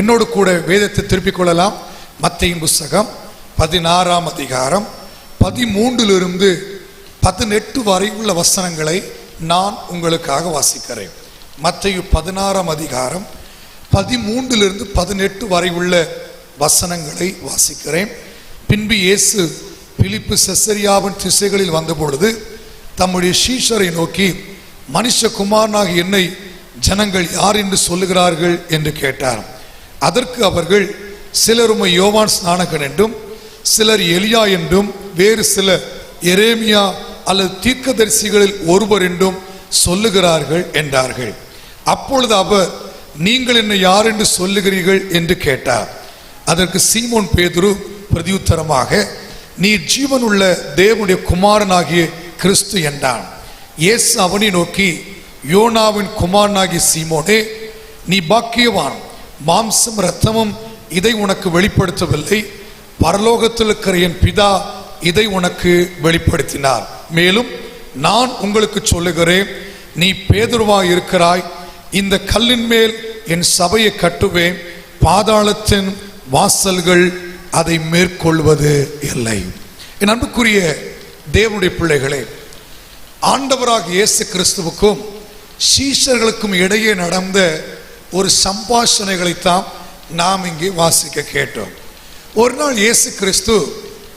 என்னோடு கூட வேதத்தை திருப்பிக் கொள்ளலாம். மத்தேயின் புத்தகம் 16ஆம் அதிகாரம் 13 18 வரை உள்ள வசனங்களை நான் உங்களுக்காக வாசிக்கிறேன். மத்தேயு 16ஆம் அதிகாரம் 13 18 வரை உள்ள வசனங்களை வாசிக்கிறேன். பின்பு இயேசு பிலிப்பு செசரியாவின் திசைகளில் வந்த பொழுது தம்முடைய சீஷரை நோக்கி, மனுஷகுமாரனாகிய என்னை ஜனங்கள் யார் என்று சொல்லுகிறார்கள் என்று கேட்டார். அதற்கு அவர்கள், சிலர் உம்மை யோவான் ஸ்நானகன் என்றும், சிலர் எலியா என்றும், வேறு சிலர் எரேமியா அல்லது தீர்க்கதரிசிகளில் ஒருவர் என்றும் சொல்லுகிறார்கள் என்றார்கள். அப்பொழுது அவர், நீங்கள் என்னை யார் என்று சொல்லுகிறீர்கள் என்று கேட்டார். அதற்கு சீமோன் பேதுரு பிரதியுத்தரமாக, நீ ஜீவனுள்ள தேவனுடைய குமாரனாகிய கிறிஸ்து என்றான். இயேசு அவனை நோக்கி, யோனாவின் குமாரனாகிய சீமோனே, நீ பாக்கியவான், மாம்சம் இரத்தமும் இதை உனக்கு வெளிப்படுத்தவில்லை, பரலோகத்தில் இருக்கிற என் பிதா இதை உனக்கு வெளிப்படுத்தினார். மேலும் நான் உங்களுக்கு சொல்லுகிறேன், நீ பேதுருவாய் இருக்கிறாய், இந்த கல்லின் மேல் என் சபையை கட்டுவேன், பாதாளத்தின் வாசல்கள் அதை மேற்கொள்வது இல்லை. என் அன்புக்குரிய தேவனுடைய பிள்ளைகளே, ஆண்டவராக இயேசு கிறிஸ்துவுக்கும் சீஷர்களுக்கும் இடையே நடந்த ஒரு சம்பாஷணைகளைத்தான் நாம் இங்கே வாசிக்க கேட்டோம். ஒரு நாள் இயேசு கிறிஸ்து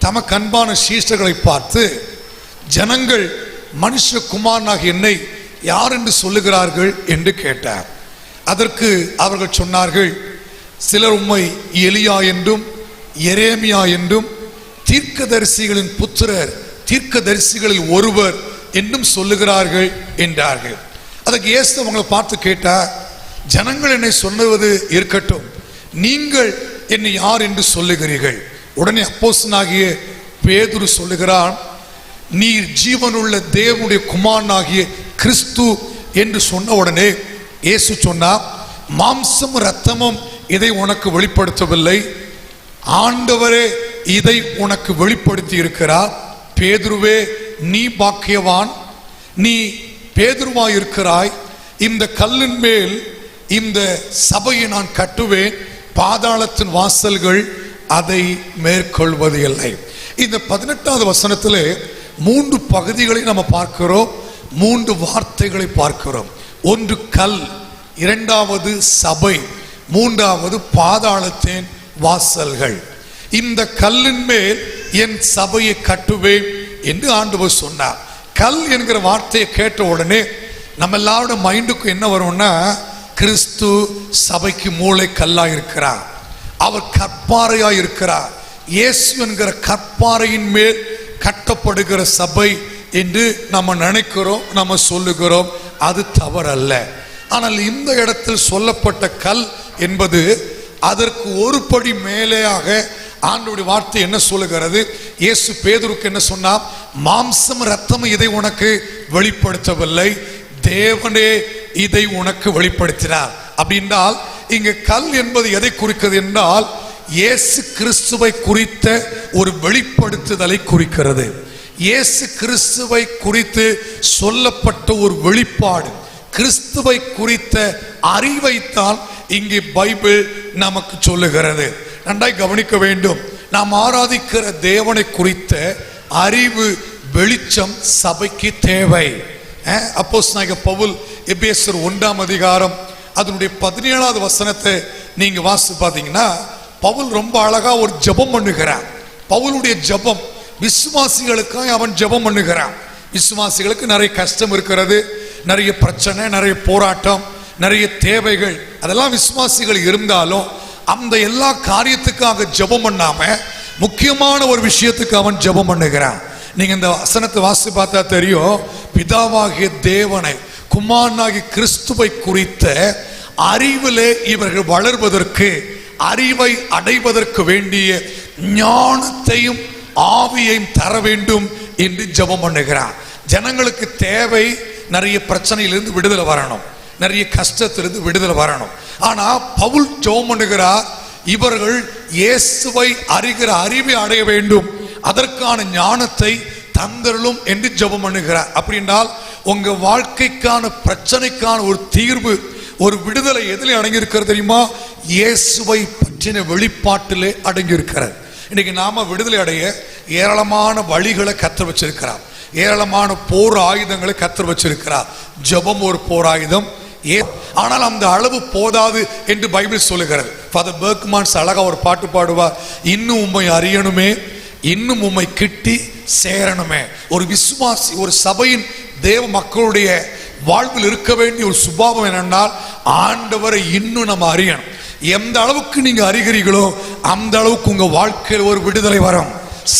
தமக்கு அன்பான சீஷர்களை பார்த்து, ஜனங்கள் மனுஷகுமாரனாக என்னை யார் என்று சொல்லுகிறார்கள் என்று கேட்டார். அதற்கு அவர்கள் சொன்னார்கள், சிலர் உம்மை எலியா என்றும், எரேமியா என்றும், தீர்க்கதரிசிகளின் புத்திரர், தீர்க்கதரிசிகளில் ஒருவர் என்றும் சொல்லுகிறார்கள் என்றார்கள். அதுக்கு இயேசு அவங்களை பார்த்து கேட்டார், ஜனங்கள் என்னை சொல்லுவது இருக்கட்டும், நீங்கள் என்னை யார் என்று சொல்லுகிறீர்கள்? உடனே அப்போஸ்தலனாகிய பேதுரு சொல்லுகிறான், நீர் ஜீவனுள்ள தேவனுடைய குமாரனாகிய கிறிஸ்து என்று சொன்ன உடனே இயேசு சொன்னார், மாம்சம் இரத்தமும் இதை உனக்கு வெளிப்படுத்தவில்லை, ஆண்டவரே இதை உனக்கு வெளிப்படுத்தி இருக்கிறார். பேதுருவே, நீ பாக்கியவான், நீ பேதுருவாய் இருக்கிறாய், இந்த கல்லின் மேல் இந்த சபையை நான் கட்டுவேன், பாதாளத்தின் வாசல்கள் அதை மேற்கொள்வது இல்லை. இந்த 18வது வசனத்திலே 3 பகுதிகளை நம்ம பார்க்கிறோம், 3 வார்த்தைகளை பார்க்கிறோம். ஒன்று கல், இரண்டாவது சபை, மூன்றாவது பாதாளத்தின் வாசல்கள். இந்த கல்லின் மேல் என் சபையை கட்டுவேன் என்று ஆண்டவர் சொன்னார். கல் என்கிற வார்த்தையை கேட்ட உடனே நம்ம எல்லாரோட மைண்டுக்கு என்ன வரும்னா, கிறிஸ்து சபைக்கு மூளை கல்லா இருக்கிறார், அவர் கற்பாறையா இருக்கிறார், இயேசு என்கிற கற்பாறையின் மேல் கட்டப்படுகிற சபை என்று நம்ம நினைக்கிறோம், நம்ம சொல்லுகிறோம். அது தவறல்ல. ஆனால் இந்த இடத்தில் சொல்லப்பட்ட கல் என்பது அதற்கு ஒரு படி மேலேயாக ஆண்டவருடைய வார்த்தை என்ன சொல்லுகிறது? இயேசு பேதுருக்கு என்ன சொன்னார்? மாம்சம் இரத்தம் இதை உனக்கு வெளிப்படுத்தவில்லை, தேவனே இதை உனக்கு வெளிப்படுத்தினார். அப்படின்றால் இங்க கல் என்பது எதை குறிக்கிறது என்றால், இயேசு கிறிஸ்துவை குறித்த ஒரு வெளிப்படுத்துதலை குறிக்கிறது. இயேசு கிறிஸ்துவை குறித்து சொல்லப்பட்ட ஒரு வெளிப்பாடு, கிறிஸ்துவை குறித்த அறிவைத்தான் இங்கே பைபிள் நமக்கு சொல்லுகிறது. நன்றாய் கவனிக்க வேண்டும். நாம் ஆராதிக்கிற தேவனை குறித்த அறிவு, வெளிச்சம் சபைக்கு தேவை. அப்போஸ்தலனாகிய பவுல் எபேசியர் 1ஆம் அதிகாரம் அதனுடைய 17வது வசனத்தை நீங்க வாசி பார்த்தீங்கன்னா, பவுல் ரொம்ப அழகா ஒரு ஜெபம் பண்ணுகிறான். பவுலுடைய ஜெபம் விசுவாசிகளுக்காக அவன் ஜெபம் பண்ணுகிறான். விசுவாசிகளுக்கு நிறைய கஷ்டம் இருக்கிறது, நிறைய பிரச்சனை, நிறைய போராட்டம், நிறைய தேவைகள், அதெல்லாம் விசுவாசிகள் இருந்தாலும் அந்த எல்லா காரியத்துக்காக ஜெபம் பண்ணாம முக்கியமான ஒரு விஷயத்துக்கு அவன் ஜெபம் பண்ணுகிறான். நீங்க இந்த வசனத்தை வாசி பார்த்தா தெரியும், பிதாவாகிய தேவனை, குமாரனாகிய கிறிஸ்துவை குறித்த அறிவிலே இவர்கள் வளர்வதற்கு, அறிவை அடைவதற்கு வேண்டிய ஞானத்தையும் ஆவியையும் தர வேண்டும் என்று ஜெபம் பண்ணுகிறான். ஜனங்களுக்கு தேவை நிறைய பிரச்சனையிலிருந்து விடுதலை வரணும், நிறைய கஷ்டத்திலிருந்து விடுதலை வரணும். ஆனா பவுல் ஜெபம் பண்ணுகிறார், இவர்கள் இயேசுவை அறிகிற அறிவை அடைய வேண்டும், அதற்கான ஞானத்தை தந்தருளும் என்று ஜெபம் பண்ணுகிறார். அப்படின்றால் உங்க வாழ்க்கைக்கான பிரச்சனைக்கான ஒரு தீர்வு, ஒரு விடுதலை எதிலே அடங்கி இருக்கிறது தெரியுமா? இயேசுவை பற்றின வெளிப்பாட்டிலே அடங்கி இருக்கிறது. இன்னைக்கு நாம விடுதலை அடைய ஏராளமான வழிகளை கற்று வச்சிருக்கிறார். ஏராளமான போர் ஆயுதங்களை கற்று வச்சிருக்கிறார். ஜெபம் ஒரு போர் ஆயுதம். ஆனால் அந்த அளவு போதாது என்று பைபிள் சொல்லுகிறது. ஃபாதர் பெர்க்மான்ஸ் அழகா ஒரு பாட்டு பாடுவார். இன்னும் உம்மை அறியணுமே, இன்னும் உம்மை கிட்டி சேரணுமே. ஒரு விசுவாசி, ஒரு சபையின் தேவ மக்களுடைய வாழ்வில் இருக்க வேண்டிய ஒரு சுபாவம் என்னென்னால், ஆண்டவரை இன்னும் நம்ம அறியணும். எந்த அளவுக்கு நீங்க அறிகிறீர்களோ அந்த அளவுக்கு உங்க வாழ்க்கையில் ஒரு விடுதலை வரும்.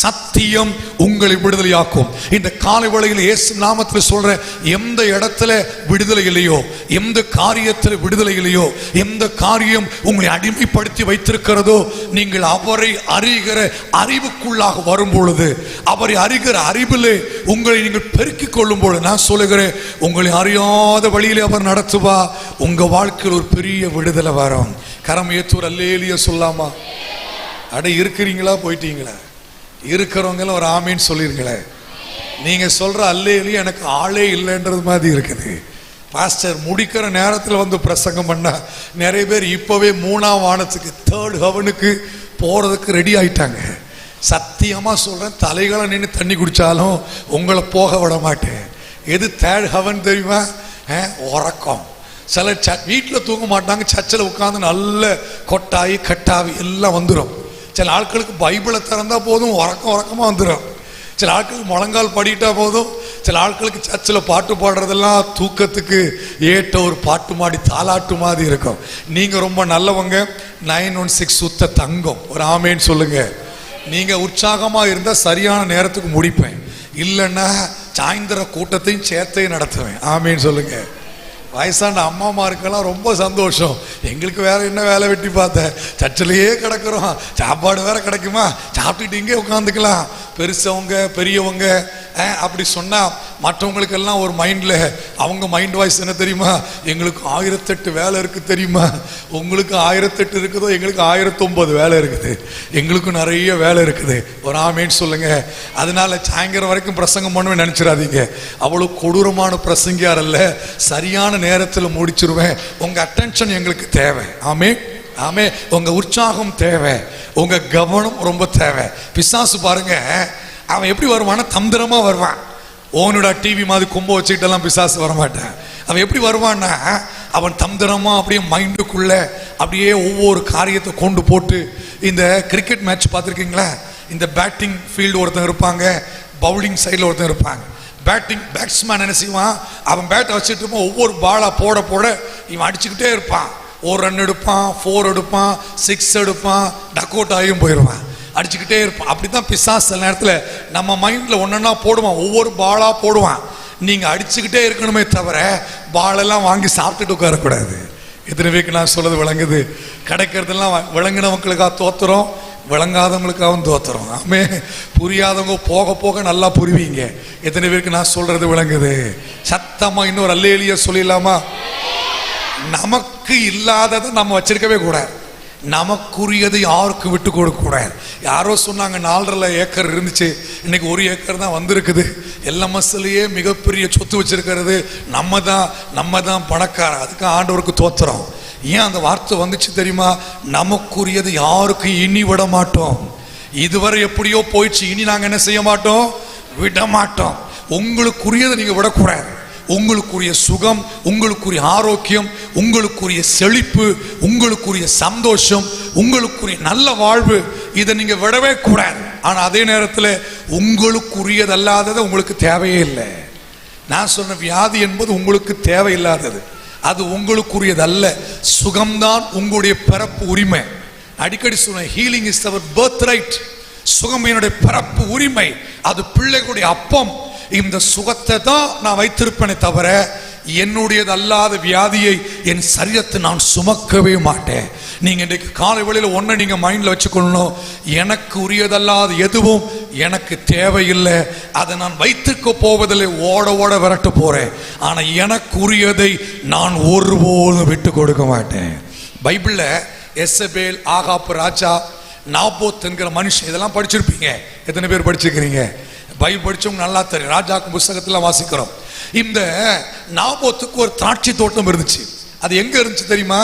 சத்தியம் உங்களை விடுதலையாக்கும். இந்த காலை வேளையில் இயேசு நாமத்தில் சொல்ற, எந்த இடத்துல விடுதலை இல்லையோ, எந்த காரியத்தில் விடுதலை இல்லையோ, எந்த காரியம் உங்களை அடிமைப்படுத்தி வைத்திருக்கிறதோ, நீங்கள் அவரை அறிகிற அறிவுக்குள்ளாக வரும் பொழுது, அவரை அறிகிற அறிவிலே உங்களை நீங்கள் பெருக்கிக் கொள்ளும் பொழுது, நான் சொல்லுகிறேன், உங்களை அறியாத வழியிலே அவர் நடத்துவா. உங்க வாழ்க்கையில் ஒரு பெரிய விடுதலை வரும். கரம் ஏற்றூர் அல்லேலியா சொல்லாமா? அட இருக்கிறீங்களா, போயிட்டீங்களா? இருக்கிறவங்கள ஒரு ஆமீன்னு சொல்லிருங்களே. நீங்க சொல்ற அல்லேலியா எனக்கு ஆளே இல்லைன்றது மாதிரி இருக்குது. பாஸ்டர் முடிக்கிற நேரத்தில் வந்து பிரசங்கம் பண்ணா நிறைய பேர் இப்பவே 3ஆம் வானத்துக்கு, 3rd ஹெவனுக்கு போறதுக்கு ரெடி ஆயிட்டாங்க. சத்தியமா சொல்றேன், தலைகளை நின்று தண்ணி குடிச்சாலும் உங்களை போக விட மாட்டேன். எது 3rd ஹெவன் தெரியுமா? உறக்கம். சில வீட்டில் தூங்க மாட்டாங்க, சர்ச்சில் உட்காந்து நல்ல கொட்டாயி கட்டாவி எல்லாம் வந்துடும். சில ஆட்களுக்கு பைபிளை திறந்தா போதும் உறக்கமா வந்துடும். சில ஆட்களுக்கு முழங்கால் படிட்டா போதும். சில ஆட்களுக்கு சர்ச்சில் பாட்டு பாடுறதெல்லாம் தூக்கத்துக்கு ஏற்ற ஒரு பாட்டு மாடி தாலாட்டு மாதிரி இருக்கும். நீங்க ரொம்ப நல்லவங்க. 916 சுத்த தங்கம். ஒரு ஆமேன்னு சொல்லுங்க. நீங்க உற்சாகமா இருந்தா சரியான நேரத்துக்கு முடிப்பேன், இல்லைன்னா சாயந்தர கூட்டத்தையும் சேர்த்தையும் நடத்துவேன். ஆமேன்னு சொல்லுங்க. வயசான அம்மாமாருக்கெல்லாம் ரொம்ப சந்தோஷம். எங்களுக்கு வேற என்ன வேலை வெட்டி பார்த்தேன், சர்ச்சிலேயே கிடக்கிறோம், சாப்பாடு வேற கிடைக்குமா, சாப்பிட்டுட்டு இங்கே உட்காந்துக்கலாம். பெருசவங்க பெரியவங்க அப்படி சொன்னா மற்றவங்களுக்கெல்லாம் ஒரு மைண்ட்ல, அவங்க மைண்ட் வாய்ஸ் என்ன தெரியுமா? எங்களுக்கு 1008 வேலை இருக்கு தெரியுமா? உங்களுக்கு 1008 இருக்குதோ, எங்களுக்கு 1009 வேலை இருக்குது. எங்களுக்கு நிறைய வேலை இருக்குது. ஒரு ஆமேன்னு சொல்லுங்க. அதனால சாயங்காலம் வரைக்கும் பிரசங்கம் பண்ணுவேன் நினைச்சிடாதீங்க. அவ்வளவு கொடூரமான பிரசங்கியார் அல்ல. சரியான நேரத்தில் முடிச்சிருவேன். உங்க அட்டென்ஷன் எங்களுக்கு தேவை. ஆமே ஆமே. உங்க உற்சாகம் தேவை, உங்க கவனம் ரொம்ப தேவை. பிசாசு பாருங்க, அவன் எப்படி வருவான்னா தந்திரமா வருவான். ஓனுடா டிவி மாதிரி கொம்ப வச்சுக்கிட்டெல்லாம் பிசாசு வரமாட்டான். அவன் எப்படி வருவான்னா, அவன் தந்திரமா அப்படியே மைண்டுக்குள்ள அப்படியே ஒவ்வொரு காரியத்தை கொண்டு போட்டு, இந்த கிரிக்கெட் மேட்ச் பார்த்துருக்கீங்களா? இந்த பேட்டிங் ஃபீல்டு ஒருத்தன் இருப்பாங்க, பவுலிங் சைடில் ஒருத்தன் இருப்பாங்க. பேட்ஸ்மேன் என்ன செய்வான், அவன் பேட்டை வச்சுட்டு இருப்பான். ஒவ்வொரு பாலா போட போட இவன் அடிச்சுக்கிட்டே இருப்பான். 1 ரன் எடுப்பான், 4 எடுப்பான், 6 எடுப்பான், டக் அவுட் ஆகியும் போயிடுவான், அடிச்சுக்கிட்டே இருப்பான். அப்படித்தான் பிசாசு சில நேரத்தில் நம்ம மைண்ட்ல ஒன்னொன்னா போடுவான், ஒவ்வொரு பாலா போடுவான். நீங்க அடிச்சுக்கிட்டே இருக்கணுமே தவிர பாலெல்லாம் வாங்கி சாப்பிட்டுட்டு உட்காரக்கூடாது. எத்தனை பேருக்கு நான் சொல்றது விளங்குது? கிடைக்கிறதெல்லாம் விளங்கினவங்களுக்காக தோத்துறோம், விளங்காதவங்களுக்காகவும் தோத்துறோம். ஆமே. புரியாதவங்க போக போக நல்லா புரிவீங்க. எத்தனை பேருக்கு நான் சொல்றது விளங்குது? சத்தமா இன்னொரு அல்லேலியா சொல்லிடலாமா? நமக்கு இல்லாததை நம்ம வச்சிருக்கவே கூடாது. நமக்குரியது யாருக்கு விட்டு கொடுக்க கூடாது. யாரோ சொன்னாங்க 4.5 ஏக்கர் இருந்துச்சு, இன்னைக்கு 1 ஏக்கர் தான் வந்திருக்குது. எல்எம்எஸ்லயே மிகப்பெரிய சொத்து வச்சிருக்கிறது நம்ம தான் பணக்கார. அதுக்கு ஆண்டவருக்கு தோத்துறோம். ஏன் அந்த வார்த்தை வந்துச்சு தெரியுமா? நமக்குரியது யாருக்கு இனி விட மாட்டோம். இதுவரை எப்படியோ போயிடுச்சு, இனி நாங்க என்ன செய்ய மாட்டோம், விட மாட்டோம். உங்களுக்குரியதை நீங்க விடக்கூடாது. உங்களுக்குரிய சுகம், உங்களுக்குரிய ஆரோக்கியம், உங்களுக்குரிய செழிப்பு, உங்களுக்குரிய சந்தோஷம், உங்களுக்குரிய நல்ல வாழ்வு, இதை நீங்க விடவே கூடாது. ஆனா அதே நேரத்தில் உங்களுக்குரியதல்லாதது உங்களுக்கு தேவையே இல்லை. நான் சொன்ன வியாதி என்பது உங்களுக்கு தேவையில்லாதது, அது உங்களுக்குரியது அல்ல. சுகம்தான் உங்களுடைய பிறப்பு உரிமை. அடிக்கடி சொன்ன, healing is our birth right. சுகம் என்னுடைய பிறப்பு உரிமை, அது பிள்ளைகளுடைய அப்பம். இந்த சுகத்தை தான் நான் வைத்திருப்பேனே தவிர என்னுடையது அல்லாத வியாதியை என் சரீரத்தை நான் சுமக்கவே மாட்டேன். நீங்க இன்றைக்கு காலை வேளையில் ஒன்றை நீங்க மைண்ட்ல வச்சுக்கொள்ளணும், எனக்கு உரியதல்லாத எதுவும் எனக்கு தேவையில்லை, அதை நான் வைத்துக்க போவதில்லை, ஓட ஓட விரட்ட போறேன். ஆனா எனக்கு உரியதை நான் ஒருபோதும் விட்டு கொடுக்க மாட்டேன். பைபிள்ல எசபேல், ஆகாப் ராஜா, நாபோத் என்கிற மனுஷன், இதெல்லாம் படிச்சிருப்பீங்க. எத்தனை பேர் படிச்சிருக்கிறீங்க? பைபிள் படிச்சவங்க நல்லா தெரியும். ராஜாக்கு புஸ்தகத்துல வாசிக்கிறோம். இந்த நாபோத்துக்கு ஒரு திராட்சை தோட்டம் இருந்துச்சு. அது எங்க இருந்துச்சு தெரியுமா?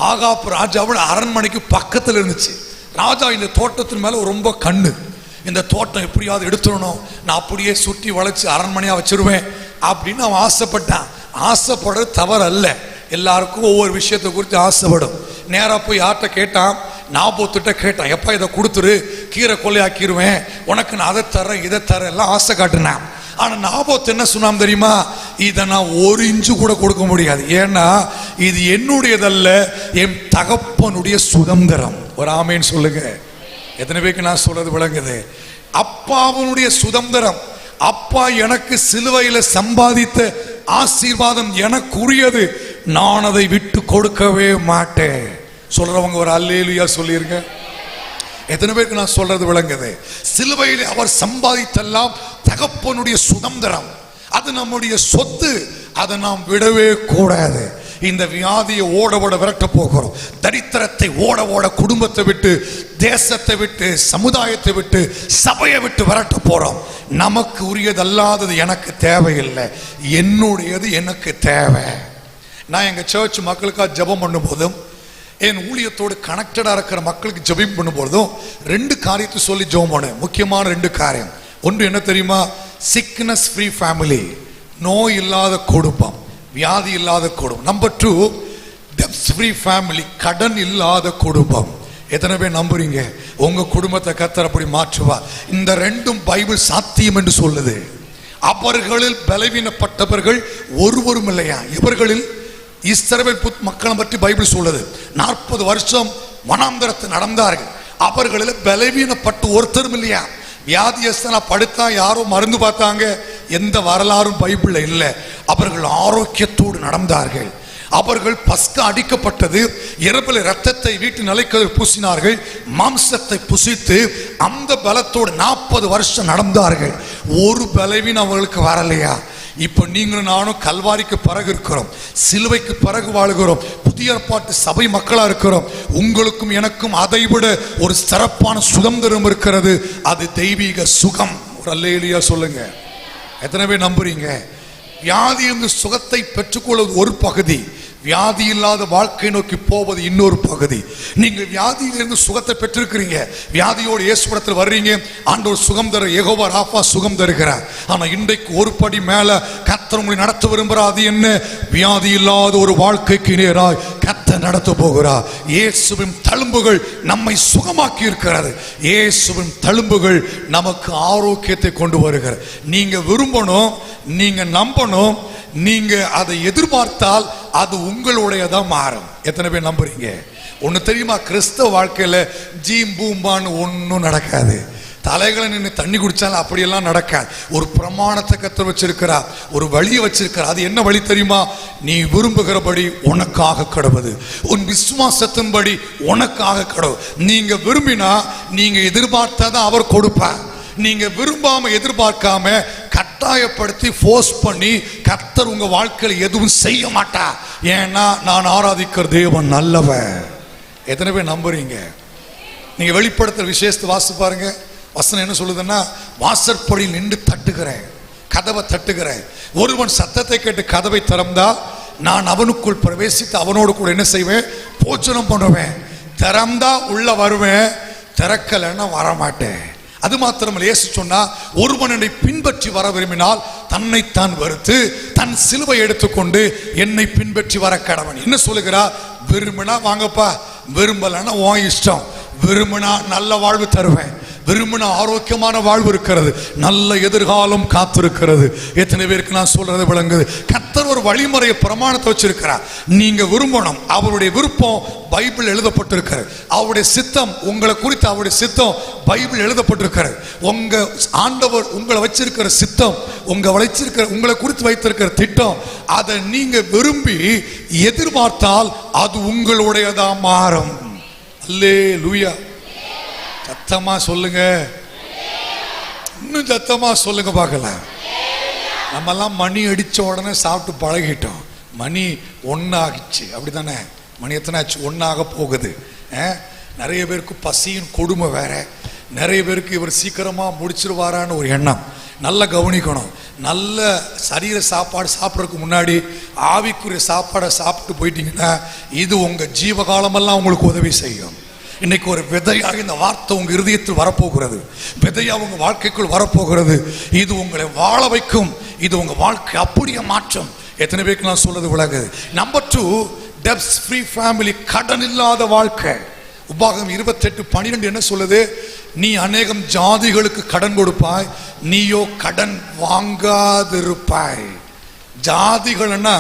ஆகாப் ராஜாவோட அரண்மனைக்கு பக்கத்தில் இருந்துச்சு. ராஜா இந்த தோட்டத்தின் மேல ரொம்ப கண்ணு. இந்த தோட்டம் எப்படியாவது எடுத்துடணும், நான் அப்படியே சுற்றி வளைச்சு அரண்மனையா வச்சிருவேன் அப்படின்னு அவன் ஆசைப்பட்டான். ஆசைப்படுறது தவறு அல்ல, எல்லாருக்கும் ஒவ்வொரு விஷயத்தை குறித்து ஆசைப்படும். நேராக போய் யார்கிட்ட கேட்டான்? நாபோத்துட்ட கேட்டான். எப்பா இதை கொடுத்துரு, கீரை கொள்ளையாக்கிடுவேன், உனக்கு நான் அதை தரேன் இதை தரேன் எல்லாம் ஆசை காட்டினான். ஆனா நாபோத் என்ன சொன்னான் தெரியுமா? இதை நான் ஒரு இன்ச்சு கூட கொடுக்க முடியாது, ஏன்னா இது என்னுடையதல்ல, என் தகப்பனுடைய சுதந்திரம். ஒரு ஆமேன்னு சொல்லுங்க. எத்தனை பேருக்கு நான் சொல்றது விளங்குது? அப்பாவுடைய சுதந்திரம். அப்பா எனக்கு சிலுவையில சம்பாதித்த ஆசீர்வாதம் எனக்குரியது, நான் அதை விட்டு கொடுக்கவே மாட்டேன். சொல்றவங்க ஒரு அல்லேலூயா சொல்லிருங்க. எத்தனை பேருக்கு நான் சொல்றது விளங்குது? சிலுவையில் அவர் சம்பாதித்தெல்லாம் தகப்பனுடைய சுதந்திரம், அது நம்முடைய சொத்து, அதை நாம் விடவே கூடாது. இந்த வியாதியை ஓட ஓட விரட்ட போகிறோம். தரித்திரத்தை ஓட ஓட குடும்பத்தை விட்டு, தேசத்தை விட்டு, சமுதாயத்தை விட்டு, சபையை விட்டு விரட்ட போறோம். நமக்கு உரியதல்லாதது எனக்கு தேவையில்லை, என்னுடையது எனக்கு தேவை. நான் எங்க சர்ச் மக்களுக்காக ஜெபம் பண்ணும் போதும், என் ஊழியத்தோடு கனெக்டடா இருக்கிற மக்களுக்கு ஜெபம் பண்ணும்போதும் 2 காரியத்தை சொல்லி ஜெபம் பண்ணேன். முக்கியமான 2 காரியம். ஒன்று என்ன தெரியுமா? சிக்னஸ் ஃப்ரீ ஃபேமிலி, நோய் இல்லாத குடும்பம், வியாதி இல்லாத குடும்பம். நம்பர் 2 டெப்ட் ஃப்ரீ ஃபேமிலி, கடன் இல்லாத குடும்பம். எத்தனை பேர் நம்புறீங்க உங்க குடும்பத்தை கர்த்தர் அப்படி மாற்றுவார்? இந்த 2ம் பைபிள் சாத்தியம் என்று சொல்லுது. அவர்களில் பலவீனப்பட்டவர்கள் ஒருவரும் இல்லையா? இவர்களில் இஸ்ரவேல் மக்களை பற்றி பைபிள் சொல்லுது. 40 வருஷம் வனாந்தரத்தை நடந்தார்கள். அவர்களில் பலவீனப்பட்டு ஒருத்தரும் இல்லையா? வியாதியஸ்தனா படுத்தா யாரோ மருந்து பார்த்தாங்க, எந்த வரலாறும் பைபிள்ல இல்லை. அவர்கள் ஆரோக்கியத்தோடு நடந்தார்கள். அவர்கள் பஸ்கா அடிக்கப்பட்டது, இரவில் ரத்தத்தை வீட்டு நிலைக்கதை பூசினார்கள், மாம்சத்தை புசித்து அந்த பலத்தோடு 40 வருஷம் நடந்தார்கள். ஒரு பலவீனம் அவர்களுக்கு வரலையா? இப்ப நீங்களும் நானும் கல்வாரிக்கு பிறகு இருக்கிறோம், சிலுவைக்கு பிறகு வாழுகிறோம், புதிய ஏற்பாட்டு சபை மக்களா இருக்கிறோம். உங்களுக்கும் எனக்கும் அதைவிட ஒரு சிறப்பான சுதந்திரம் இருக்கிறது, அது தெய்வீக சுகம். ஒரு அல்லேலூயா சொல்லுங்க. எத்தனை பேர் நம்புறீங்க? வியாதி இருந்து சுகத்தை பெற்றுக்கொள்வது ஒரு பகுதி, வியாதி இல்லாத வாழ்க்கை நோக்கி போவது இன்னொரு பகுதி. நீங்க வியாதியிலிருந்து சுகத்தை பெற்றிருக்கிறீங்க, வியாதியோடு இயேசுவிடத்தில் வர்றீங்க, ஆண்டவர் சுகம் தர, யெகோவா ராஃபா சுகம் தருகிறார். ஆனா இன்றைக்கு ஒரு படி மேல கர்த்தர் உங்களை நடத்த விரும்புகிறார். அது என்ன? வியாதி இல்லாத ஒரு வாழ்க்கைக்கு நேராய் கர்த்தர் நடத்த போகிறார். இயேசுவின் தழும்புகள் நம்மை சுகமாக்கி இருக்கிறது. இயேசுவின் தழும்புகள் நமக்கு ஆரோக்கியத்தை கொண்டு வருகிறது. நீங்க விரும்பணும், நீங்க நம்பணும், நீங்க அதை எதிர்பார்த்தால் அது உங்களுடையதான் மாறும். எத்தனை பேர் நம்புறீங்க? ஒண்ணு தெரியுமா? கிறிஸ்தவ வாழ்க்கையில ஜீம் பூம்பான்னு ஒன்னும் நடக்காது. தலைகளை நின்று தண்ணி குடிச்சாலும் அப்படியெல்லாம் நடக்காது. ஒரு பிரமாணத்தை கர்த்தர் வச்சிருக்கிறா, ஒரு வழியை வச்சிருக்கிறா. அது என்ன வழி தெரியுமா? நீ விரும்புகிறபடி உனக்காக கடவுது, உன் விசுவாசத்தின்படி உனக்காக கடவுள். நீங்க விரும்பினா, நீங்க எதிர்பார்த்தாதான் அவர் கொடுப்பார். நீங்க விரும்பாம எதிர்பார்க்காம கட்டாயப்படுத்தி ஃபோர்ஸ் பண்ணி கர்த்தர் உங்க வாழ்க்கையில எதுவும் செய்ய மாட்டா. ஏன்னா நான் ஆராதிக்கிற தேவன் நல்லவர். எத்தனை பேர் நம்புறீங்க? நீங்க வெளிப்படுத்துற விசேஷத்தை வாசித்து பாருங்க. வசனம் என்ன சொல்லுதுன்னா, வாசற்படியில் நின்று தட்டுகிறேன், கதவை தட்டுகிறேன், ஒருவன் சத்தத்தை கேட்டு கதவை திறந்தால் நான் அவனுக்குள் பிரவேசித்து அவனோடு கூட என்ன செய்வேன்? போஜனம் பண்ணுவேன். திறந்தா உள்ள வருவேன், திறக்கலைன்னா வரமாட்டேன். அது மாத்திரமல்ல, இயேசு சொன்னா, ஒருவன் என்னை பின்பற்றி வர விரும்பினால் தன்னைத்தான் வெறுத்து தன் சிலுவை எடுத்துக்கொண்டு என்னை பின்பற்றி வர கடவன். என்ன சொல்லுகிறா? விரும்பினா வாங்கப்பா, விரும்பலன்னா உன் இஷ்டம். விரும்பினா நல்ல வாழ்வு தருவேன், விரும்பின ஆரோக்கியமான வாழ்வு இருக்கிறது, நல்ல எதிர்காலம் காத்திருக்கிறது. எத்தனை பேருக்கு நான் சொல்றது விளங்குது? கர்த்தர் ஒரு வழிமுறையை பிரமாணத்தை வச்சிருக்கிறார். நீங்க விரும்பணும். அவருடைய விருப்பம் பைபிள் எழுதப்பட்டிருக்கிறது. அவருடைய சித்தம், உங்களை குறித்து அவருடைய சித்தம் பைபிள் எழுதப்பட்டிருக்கிறது. உங்க ஆண்டவர் உங்களை வச்சிருக்கிற சித்தம், உங்களை குறித்து வைத்திருக்கிற திட்டம், அதை நீங்க விரும்பி எதிர்பார்த்தால் அது உங்களுடையதா மாறும். அல்லேலூயா. சத்தமா சொல்லுங்க, இன்னும் சத்தமா சொல்லுங்க பார்க்கலாம். நம்ம எல்லாம் மணி அடிச்ச உடனே சாப்பிட்டு பழகிட்டோம். மணி 1 ஆகிச்சு, அப்படித்தானே? மணி எத்தனை ஆச்சு? 1 ஆக போகுது. நிறைய பேருக்கு பசியின் கொடுமை வேற, நிறைய பேருக்கு இவர் சீக்கிரமா முடிச்சிருவாரான்னு ஒரு எண்ணம். நல்லா கவனிக்கணும். நல்ல சரீர சாப்பாடு சாப்பிட்றதுக்கு முன்னாடி ஆவிக்குரிய சாப்பாடை சாப்பிட்டு போயிட்டீங்கன்னா இது உங்க ஜீவகாலமெல்லாம் உங்களுக்கு உதவி செய்யும். இன்னைக்கு ஒரு விதையாக இந்த வார்த்தை உங்க இருதயத்தில் வரப்போகிறது, விதையா உங்க வாழ்க்கைக்குள் வரப்போகிறது. இது உங்களை வாழ வைக்கும், இது உங்க வாழ்க்கை அப்படியே மாற்றும். எத்தனை பேருக்கு நான் சொல்றது விளங்குது? நம்பர் 2, டெப்ஸ் ஃப்ரீ ஃபேமிலி, கடன் இல்லாத வாழ்க்கை. உபாகமம் 28:12 என்ன சொல்லுது? நீ அநேகம் ஜாதிகளுக்கு கடன் கொடுப்பாய், நீயோ கடன் வாங்காதிருப்பாய். ஜாதிகள்னா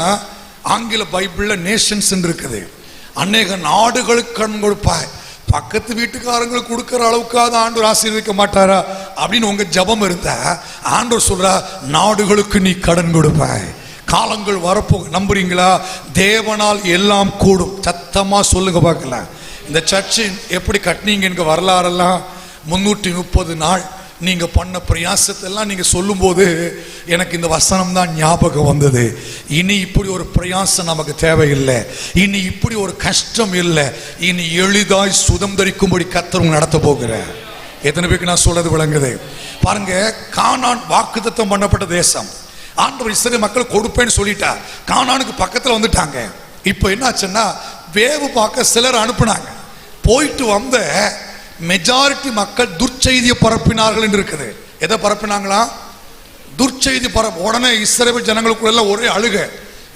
ஆங்கில பைபிள்ல நேஷன்ஸ் இருக்குது. அநேக நாடுகளுக்கு கடன் கொடுப்பாய். பக்கத்து வீட்டுக்காரங்களுக்கு கொடுக்கிற அளவுக்காவது ஆண்டவர் ஆசீர்வதிக்க மாட்டாரா அப்படின்னு உங்க ஜபம் இருந்தா ஆண்டவர் சொல்றா, நாடுகளுக்கு நீ கடன் கொடுப்பாய். காலங்கள் வரப்போக நம்புறீங்களா? தேவனால் எல்லாம் கூடும். சத்தமா சொல்லுங்க பார்க்கலாம். இந்த சர்ச்சு எப்படி கட்டினீங்க என்க வரலாறெல்லாம் 330 நாள் நீங்க பண்ண பிரயாசத்தெல்லாம் நீங்க சொல்லும் போது எனக்கு இந்த வசனம் தான் ஞாபகம் வந்தது. இனி இப்படி ஒரு பிரயாசம் நமக்கு தேவையில்லை, இனி இப்படி ஒரு கஷ்டம் இல்லை, இனி எளிதாய் சுதந்திரிக்கும்படி கர்த்தர் நடத்த போகிறார். எத்தனை பேருக்கு நான் சொல்றது விளங்குது? பாருங்க, கானான் வாக்குத்தத்தம் பண்ணப்பட்ட தேசம். ஆண்டவர் இஸ்ரவேல் மக்கள் கொடுப்பேன்னு சொல்லிட்டார். கானானுக்கு பக்கத்துல வந்துட்டாங்க. இப்போ என்னாச்சுன்னா வேவு பார்க்க சிலர் அனுப்புனாங்க. போயிட்டு வந்த மெஜாரிட்டி மக்கள் துர்ச்செய்தியை பரப்பினார்கள் என்று இருக்குது. எதை பரப்பினாங்களா? துர்ச்செய்தி பரப்பு. உடனே இஸ்ரவேல் ஜனங்களுக்குள்ள ஒரே அழுக.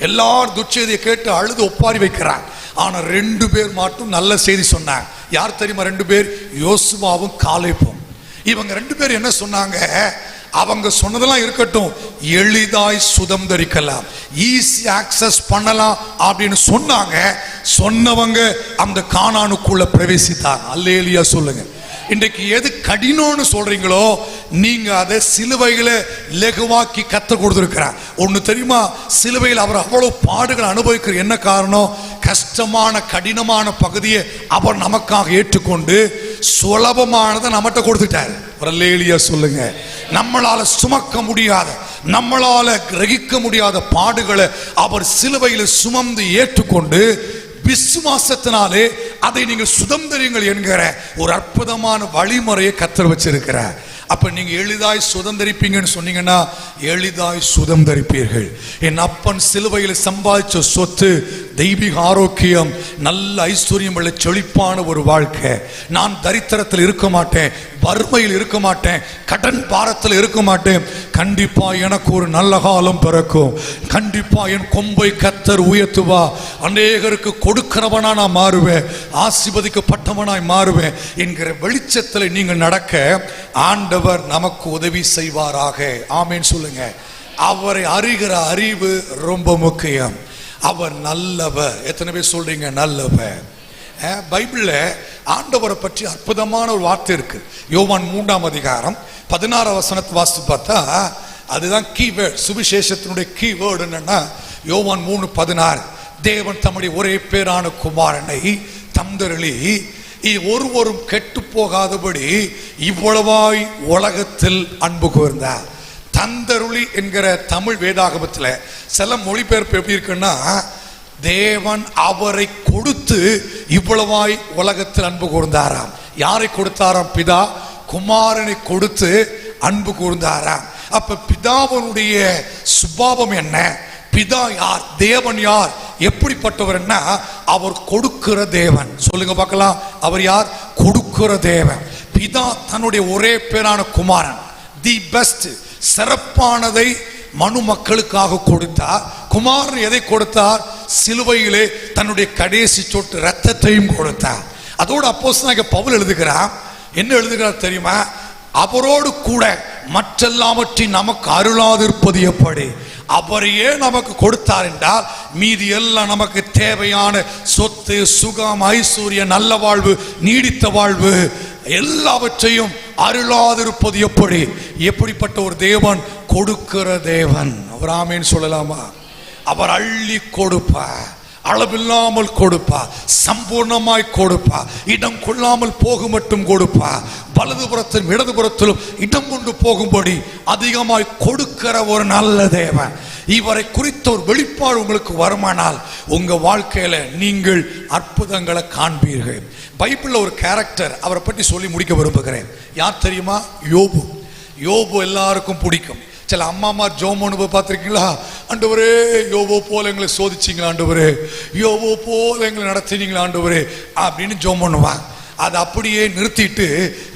எல்லாரும் துர்ச்செய்தியை கேட்டு அழுது ஒப்பாரி வைக்கிறாங்க. ஆனா 2 பேர் மட்டும் நல்ல செய்தி சொன்னாங்க. யார் தெரியுமா? 2 பேர், யோசுவாவும் காலேபும். இவங்க 2 பேர் என்ன சொன்னாங்க? அவங்க சொன்னதெல்லாம் இருக்கட்டும், எளிதாய் சுதந்திரிக்கலாம், ஈஸி ஆக்சஸ் பண்ணலாம் அப்படின்னு சொன்னாங்க. சொன்னவங்க அந்த கானானுக்குள்ள பிரவேசித்தாங்க. அல்லேலூயா சொல்லுங்க. இன்றைக்கு எது கடினம்னு சொல்றீங்களோ நீங்க அதை சிலுவையில லெகுவாக்கி கற்றுக் கொடுத்திருக்கிறார். ஒண்ணு தெரியுமா? சிலுவையில் அவர் அவ்வளவு பாடுகள் அனுபவிக்கிற என்ன காரணம்? கஷ்டமான கடினமான பகுதியை அவர் நமக்காக ஏற்றுக்கொண்டு சுலபமானதை நம்மகிட்ட கொடுத்துட்டார். அல்லேலூயா சொல்லுங்க. நம்மளால சுமக்க முடியாத, நம்மளால கிரகிக்க முடியாத பாடுகளை அவர் சிலுவையில் சுமந்து ஏற்றுக்கொண்டு விசுவாசத்தினாலே அதை நீங்கள் சுதந்திரங்கள் என்கிற ஒரு அற்புதமான வழிமுறையை கர்த்தர் வச்சிருக்கிறார். அப்ப நீங்க எளிதாய் சுதந்திரிப்பீங்கன்னு சொன்னீங்கன்னா எளிதாய் சுதந்திரிப்பீர்கள். என் அப்பன் சிலுவையில் சம்பாதிச்ச சொத்து தெய்வீக ஆரோக்கியம், நல்ல ஐஸ்வர்யம் உள்ள செழிப்பான ஒரு வாழ்க்கை. நான் தரித்திரத்தில் இருக்க மாட்டேன், வறுமையில் இருக்க மாட்டேன், கடன் பாரத்தில் இருக்க மாட்டேன். கண்டிப்பா எனக்கு ஒரு நல்ல காலம் பிறக்கும். கண்டிப்பா என் கொம்பை கர்த்தர் உயர்த்துவா. அநேகருக்கு கொடுக்கிறவனா நான் மாறுவேன், ஆசீர்வதிக்கப்பட்டவனாய் மாறுவேன் என்கிற வெளிச்சத்தில் நீங்கள் நடக்க ஆண்டவர் நமக்கு உதவி செய்வாராக. ஆமேன் சொல்லுங்க. அவரை அறிகிற அறிவு ரொம்ப முக்கியம். அவர் நல்லவர். எத்தனை பேர் சொல்றீங்க நல்லவர்? பைபிள்ல ஆண்டவரை பற்றி அற்புதமான ஒரு வார்த்தை இருக்கு. யோவான் 3:16 வாசித்து பார்த்தா அதுதான் கீவேர்ட். சுவிசேஷத்தினுடைய கீவேர்டு என்னன்னா யோவான் 3:16, தேவன் தம்முடைய ஒரே பேரான குமாரனை தந்தருளி ஒருவரும் கெட்டு போகாதபடி இவ்வளவாய் உலகத்தில் அன்பு கூர்ந்தார். தந்தருளி என்கிற தமிழ் வேதாகமத்தில் சில மொழிபெயர்ப்பு எப்படி இருக்குன்னா, தேவன் அவரை கொடுத்து இவ்வளவாய் உலகத்தில் அன்பு கூர்ந்தாராம். யாரை கொடுத்தாராம்? பிதா குமாரனை கொடுத்து அன்பு கூர்ந்தாராம். அப்ப பிதாவனுடைய சுபாவம் என்ன? பிதா யார்? தேவன் யார்? எப்படிப்பட்டவர்னா அவர் கொடுக்கிற தேவன். சொல்லுங்க பார்க்கலாம். அவர் யார்? கொடுக்கிற தேவன். பிதா தன்னுடைய ஒரே பேரான குமாரன், தி பெஸ்ட், சிறப்பானதை மனு மக்களுக்காக கொடுத்தார். குமாரன் எதை கொடுத்தார்? சிலுவையிலே தன்னுடைய கடைசி சொட்டு ரத்தத்தையும் கொடுத்தார். அதோடு அப்போஸ்தலனாகிய பவுல் எழுதுகிறார். என்ன எழுதுகிறார் தெரியுமா? அவரோடு கூட மற்றெல்லாவற்றையும் நமக்கு அருளாதிருப்பது எப்படி? அவரையே நமக்கு கொடுத்தார் என்றால் மீதி எல்லாம் நமக்கு தேவையான சொத்து, சுகம், ஐஸ்வர்யம், நல்ல வாழ்வு, நீடித்த வாழ்வு எல்லாவற்றையும் அருளாதிருப்பது எப்படி? எப்படிப்பட்ட ஒரு தேவன்? கொடுக்கிற தேவன். அவர் ஆமேன்னு சொல்லலாமா? அவர் அள்ளி கொடுப்பார், அளவில்லாமல் கொடுப்பா, சம்பூர்ணமாய் கொடுப்பா, இடம் கொள்ளாமல் போக மட்டும் கொடுப்பா, வலதுபுறத்திலும் இடதுபுறத்திலும் இடம் கொண்டு போகும்படி அதிகமாய் கொடுக்கிற ஒரு நல்ல தேவன். இவரை குறித்த ஒரு வெளிப்பாடு உங்களுக்கு வருமானால் உங்க வாழ்க்கையில நீங்கள் அற்புதங்களை காண்பீர்கள். பைபிள்ல ஒரு கேரக்டர், அவரை பற்றி சொல்லி முடிக்க விரும்புகிறேன். யார் தெரியுமா? யோபு. யோபு எல்லாருக்கும் பிடிக்கும். சில அம்மாமார் ஜோம் அனுபவம் பார்த்துருக்கீங்களா? ஆண்டவரே யோபு போல எங்களை சோதிச்சிங்களா, ஆண்டவரே யோபு போல எங்களை நடத்தினீங்களா ஆண்டவரே அப்படின்னு ஜோம் பண்ணுவாங்க. அதை அப்படியே நிறுத்திட்டு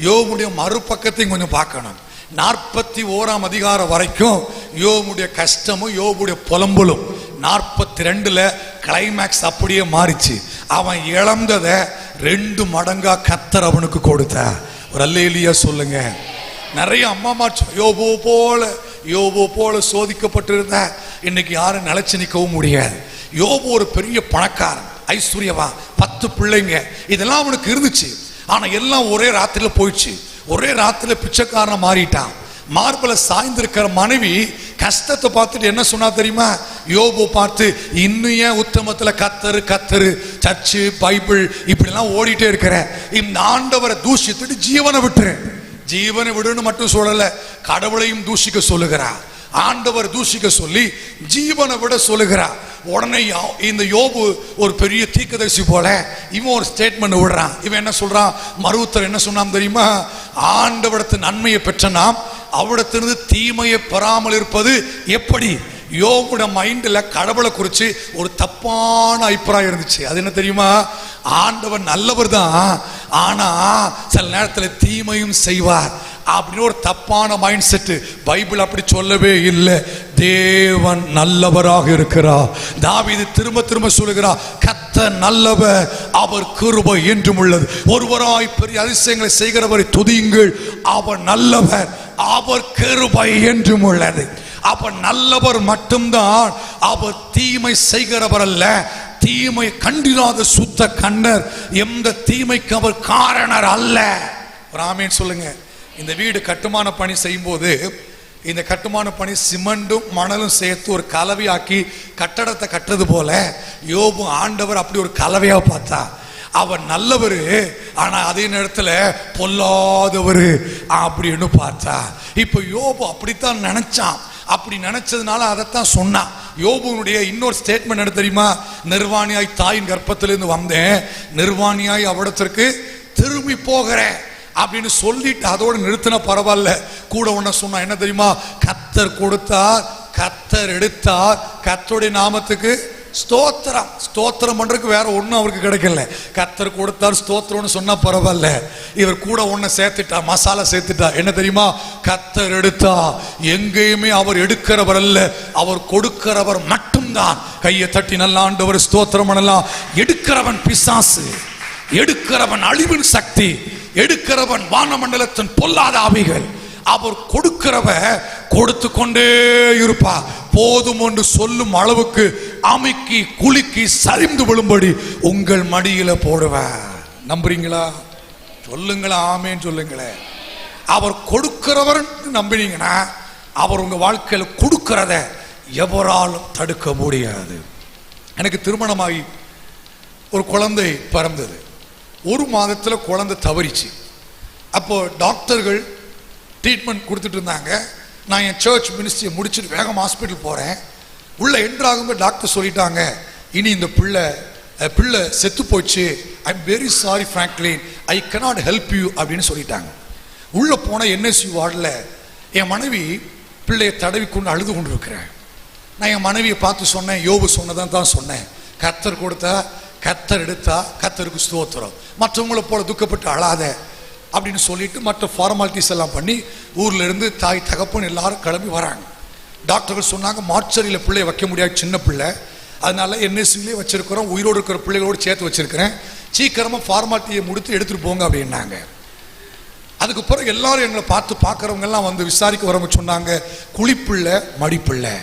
யோபுடைய மறுபக்கத்தையும் கொஞ்சம் பார்க்கணும். 41ஆம் அதிகாரம் வரைக்கும் யோபுடைய கஷ்டமும் யோபுடைய புலம்பலும். 42ல் கிளைமேக்ஸ் அப்படியே மாறிச்சு. அவன் இழந்ததை 2 மடங்கா கர்த்தர் அவனுக்கு கொடுத்தா. ஒரு அல்லேலூயா சொல்லுங்க. நிறைய அம்மா யோபு போல சோதிக்கப்பட்டிருந்த இன்னைக்கு யாரும் நிலைச்சு நிற்கவும் முடியாது. யோபு ஒரு பெரிய பணக்காரன், ஐஸ்வர்யவான், 10 பிள்ளைங்க, இதெல்லாம் அவனுக்கு இருந்துச்சு. ஆனா எல்லாம் ஒரே ராத்திரில போயிடுச்சு. ஒரே ராத்திரில பிச்சைக்காரன மாறிட்டான். மார்பல சாய்ந்திருக்கிற மனைவி கஷ்டத்தை பார்த்துட்டு என்ன சொன்னா தெரியுமா? யோபு பார்த்து, இன்னும் ஏன் உத்தமத்துல கத்தரு சர்ச்சு பைபிள் இப்படிலாம் ஓடிட்டே இருக்கிற? இந்த ஆண்டவரை தூஷித்துட்டு ஜீவனை விட்டுரு. ஜீவனை விடுன்னு மட்டும் சொல்லல, கடவுளையும் தூஷிக்க சொல்லுகிறார். ஆண்டவர் தூஷிக்க சொல்லி ஜீவனை விட சொல்லுகிறார். உடனே இந்த யோபு ஒரு பெரிய தீர்க்கதரிசி போல இவன் ஒரு ஸ்டேட்மெண்ட் விடுறான். இவன் என்ன சொல்றான்? மருத்துவர் என்ன சொன்னான் தெரியுமா? ஆண்டவரத்து நன்மையை பெற்ற நாம் அவடத்திலிருந்து தீமையை பெறாமல் இருப்பது எப்படி? யோபுட மைண்ட்ல கடவுளை குறிச்சு ஒரு தப்பான அபிப்பிராயம் இருந்துச்சு. அது என்ன தெரியுமா? ஆண்டவர் நல்லவர் தான், ஆனா சில நேரத்தில் தீமையும் செய்வார் அப்படின்னு ஒரு தப்பான மைண்ட் செட். பைபிள் அப்படி சொல்லவே இல்லை. தேவன் நல்லவராக இருக்கிறார். தாவீது திரும்ப திரும்ப சொல்லுகிறார், கர்த்தர் நல்லவர், அவர் கிருபை என்றும் உள்ளது. ஒருவராய் பெரிய அதிசயங்களை செய்கிறவரை துதியுங்கள், அவர் நல்லவர், அவர் கிருபை என்றும் உள்ளது. அவர் நல்லவர் மட்டும்தான், அவர் தீமை செய்கிறவர் அல்ல. தீமை கண்டிராத சுத்த கண்ணர், எந்த தீமைக்கு அவர் காரணர் அல்ல. ஆமென் சொல்லுங்க. இந்த வீடு கட்டுமான பணி செய்யும் போது இந்த கட்டுமான பணி சிமெண்டும் மணலும் சேர்த்து ஒரு கலவையாக்கி கட்டடத்தை கட்டுறது போல யோபு ஆண்டவர் அப்படி ஒரு கலவையா பார்த்தா. அவர் நல்லவர், ஆனா அதே நேரத்தில் பொல்லாதவர் அப்படின்னு பார்த்தா. இப்ப யோபு அப்படித்தான் நினைச்சான். அப்படி நினைச்சதுனால அதைத்தான் சொன்னான். யோபுனுடைய இன்னொரு ஸ்டேட்மெண்ட் என்ன தெரியுமா? நிர்வாணியாய் தாயின் கர்ப்பத்திலிருந்து வந்தேன், நிர்வாணியாய் அவ்விடத்திற்கு திரும்பி போகிறேன் அப்படின்னு சொல்லிட்டு அதோட நிறுத்தின பரவாயில்ல. கூட ஒன்ன சொன்னா என்ன தெரியுமா? கர்த்தர் கொடுத்தார், கர்த்தர் எடுத்தார், கர்த்தருடைய நாமத்துக்கு ஸ்தோத்திரம். ஸ்தோத்திரம் பண்றதுக்கு வேற ஒன்றும் அவருக்கு கிடைக்கல. கர்த்தர் கொடுத்தார் ஸ்தோத்திரம்னு சொன்னா பரவாயில்ல. இவர் கூட ஒன்ன சேர்த்துட்டா, மசாலா சேர்த்துட்டா. என்ன தெரியுமா? கர்த்தர் எடுத்தா. எங்கேயுமே அவர் எடுக்கிறவர் அல்ல, அவர் கொடுக்கிறவர் மட்டும்தான். கையை தட்டி நல்ல ஆண்டவர் ஸ்தோத்திரம் பண்ணலாம். எடுக்கிறவன் பிசாசு, எடுக்கிறவன் அழிவின் சக்தி, எடுக்கிறவன் வானமண்டலத்தின் பொல்லாத ஆவிகள். அவர் கொடுக்கிறவ கொடுத்து கொண்டே இருப்பா. போதும் என்று சொல்லும் அளவுக்கு அமுக்கி குலுக்கி சரிந்து விழும்படி உங்கள் மடியில போடுவார். நம்புறீங்களா? சொல்லுங்களா, ஆமேன்னு சொல்லுங்களேன். அவர் கொடுக்கிறவர் நம்பினீங்கன்னா அவர் உங்க வாழ்க்கையில கொடுக்கிறத எவராலும் தடுக்க முடியாது. எனக்கு திருமணமாகி ஒரு குழந்தை பிறந்தது. 1 மாதத்துல குழந்தை தவறிச்சு. அப்போ டாக்டர்கள் ட்ரீட்மெண்ட் கொடுத்துட்டு இருந்தாங்க. நான் என் சர்ச் மினிஸ்ட்ரியை முடிச்சுட்டு வேகம் ஹாஸ்பிட்டல் போகிறேன். உள்ளே என்ட்ராகும்போது டாக்டர் சொல்லிட்டாங்க, இனி இந்த பிள்ளை செத்து போச்சு, I am very sorry Franklin, I cannot help you அப்படின்னு சொல்லிட்டாங்க. உள்ளே போன NSU வார்டில் என் மனைவி பிள்ளையை தடவி கொண்டு அழுது கொண்டு இருக்கிறேன். நான் என் மனைவியை பார்த்து சொன்னேன், யோபு சொன்னதான் தான் சொன்னேன். கர்த்தர் கொடுத்தா, கர்த்தர் எடுத்தா, கர்த்தருக்கு ஸ்தோத்திரம், மற்றவங்களை போல துக்கப்பட்டு அழாத அப்படின்னு சொல்லிட்டு மற்ற ஃபார்மாலிட்டிஸ் எல்லாம் பண்ணி ஊர்ல இருந்து தாய் தகப்பன் எல்லாரும் கிளம்பி வராங்க. டாக்டர்கள் சொன்னாங்க, மார்ச்சரியில் பிள்ளைய வைக்க முடியாது, சின்ன பிள்ளை, அதனால NSUலேயே வச்சிருக்கிறோம், உயிரோடு இருக்கிற பிள்ளைகளோடு சேர்த்து வச்சிருக்கிறேன், சீக்கிரமாக ஃபார்மாலிட்டியை முடித்து எடுத்துட்டு போங்க அப்படின்னாங்க. அதுக்கு பிறகு எல்லாரும் எங்களை பார்க்குறவங்க எல்லாம் வந்து விசாரிக்க வரவங்க சொன்னாங்க, குளிப்பிள்ளை மடிப்பிள்ளை,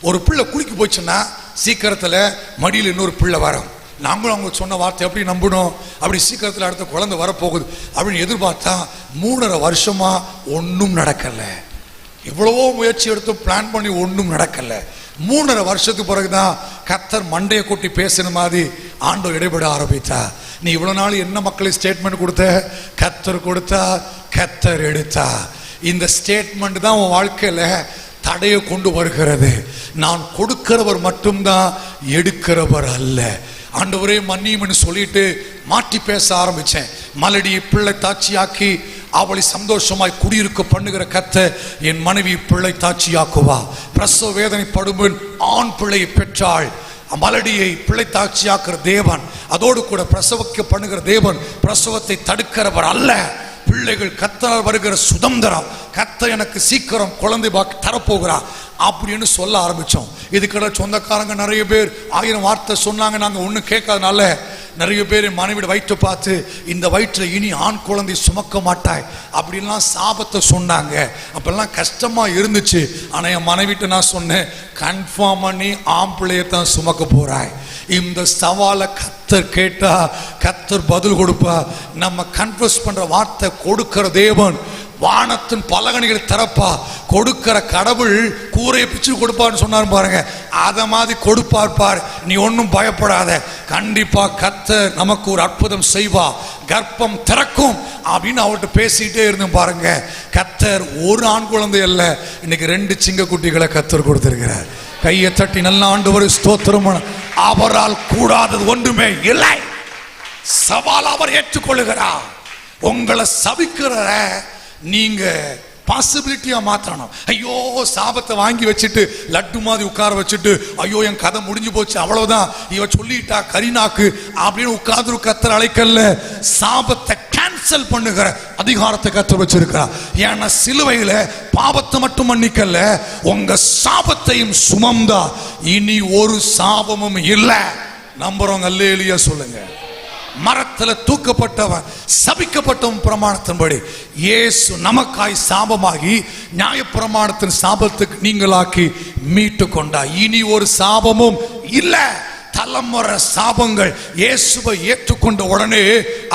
ஒரு பிள்ளை குளிக்க போச்சுன்னா சீக்கிரத்தில் மடியில் இன்னொரு பிள்ளை வரும். நாங்களும் அவங்க சொன்ன வார்த்தை எப்படி நம்பணும்? அப்படி சீக்கிரத்தில் அடுத்த குழந்தை வரப்போகுது அப்படின்னு எதிர்பார்த்தா 3.5 வருஷமா ஒன்றும் நடக்கலை. எவ்வளவோ முயற்சி எடுத்து பிளான் பண்ணி ஒன்றும் நடக்கலை. 3.5 வருஷத்துக்கு பிறகுதான் கர்த்தர் மண்டையை கொட்டி பேசின மாதிரி ஆண்டவர் இடைபட ஆரம்பித்தா. நீ இவ்வளோ நாள் என்ன மக்களுக்கு ஸ்டேட்மெண்ட் கொடுத்த? கர்த்தர் கொடுத்தா, கர்த்தர் எடுத்தா. இந்த ஸ்டேட்மெண்ட் தான் உன் வாழ்க்கையில் தடையை கொண்டு வருகிறது. நான் கொடுக்கிறவர் மட்டும்தான், எடுக்கிறவர் அல்ல. ஆண்டவரே மன்னியும்னு சொல்லிட்டு மாற்றி பேச ஆரம்பிச்சேன். மலடி பிள்ளை தாட்சியாக்கி அவளை சந்தோஷமாய் குடியிருக்க பண்ணுகிற கர்த்தர் என் மனைவி பிள்ளை தாட்சியாக்குவா. பிரசவ வேதனை படும்பொழுது ஆண் பிள்ளையை பெற்றாள். மலடியை பிள்ளை தாட்சியாக்குற தேவன், அதோடு கூட பிரசவிக்க பண்ணுகிற தேவன், பிரசவத்தை தடுக்கிறவர் அல்ல. பிள்ளைகள் கர்த்தரால் வருகிற சுதந்திரம். கர்த்தர் எனக்கு சீக்கிரம் குழந்தை பாக்கி தரப்போகிறார் அப்படின்னு சொல்ல ஆரம்பிச்சோம். இதுக்கிட சொந்தக்காரங்க நிறைய பேர் 1000 வார்த்தை சொன்னாங்க. நாங்கள் ஒன்றும் கேட்காதனால நிறைய பேர் என் மனைவிட வயிற்று பார்த்து, இந்த வயிற்றில் இனி ஆண் குழந்தை சுமக்க மாட்டாய் அப்படின்லாம் சாபத்தை சொன்னாங்க. அப்பெல்லாம் கஷ்டமா இருந்துச்சு. ஆனால் என் மனைவிட்ட நான் சொன்னேன், கன்ஃபார்ம் பண்ணி ஆம்பிள்ளையை தான் சுமக்க போறாய். இந்த சவாலை கர்த்தர் கேட்டா கர்த்தர் பதில் கொடுப்பா. நம்ம கன்ஃபஸ் பண்ற வார்த்தை கொடுக்கிற தேவன் வானத்தின் பலகணிகளை திறப்பா. கொடுக்கிற கடவுள் கூரையை பிச்சு கொடுப்பான்னு சொன்னார் பாருங்க, அத மாதிரி கொடுப்பார் பார். நீ ஒன்னும் பயப்படாத, கண்டிப்பா கர்த்தர் நமக்கு ஒரு அற்புதம் செய்வா, கர்ப்பம் திறக்கும் அப்படின்னு அவர்கிட்ட பேசிட்டே இருந்தோம் பாருங்க. கர்த்தர் ஒரு ஆண் குழந்தை அல்ல, இன்னைக்கு 2 சிங்க குட்டிகளை கர்த்தர் கொடுத்திருக்கிறார். கையை தட்டி நல்ல ஆண்டவரே ஸ்தோத்திரம். அவரால் கூடாதது ஒன்றுமே இல்லை. சவால் அவர் ஏற்றுக்கொள்ளுகிறார். உங்களை சபிக்கிற நீங்க பாசிபிலிட்டியா மாற்றணும். ஐயோ சாபத்தை வாங்கி வச்சுட்டு லட்டு மாதிரி உட்கார வச்சுட்டு, ஐயோ என் கதை முடிஞ்சு போச்சு அவ்வளவுதான், இவ சொல்லிட்டா கரிநாக்கு அப்படின்னு உட்கார்ந்து கர்த்தர் அழைக்கல. சாபத்தை கேன்சல் பண்ணுகிற அதிகாரத்தை கர்த்தர் வச்சிருக்கிறார். ஏன்னா சிலுவையில பாவத்தை மட்டும் மன்னிக்கல, உங்க சாபத்தையும் சுமந்தா. இனி ஒரு சாபமும் இல்லை. நம்புறவங்க அல்லேலூயா சொல்லுங்க. மரத்தில் தூக்கப்பட்டவன் சபிக்கப்பட்டவன் பிரமாணத்தின்படி இயேசு நமக்காய் சாபமாகி நியாயப்பிரமாணத்தின் சாபத்துக்கு நீங்களாக்கி மீட்டு கொண்டா. இனி ஒரு சாபமும் இல்லை. தலைமுறை சாபங்கள் இயேசுவை ஏற்றுக்கொண்ட உடனே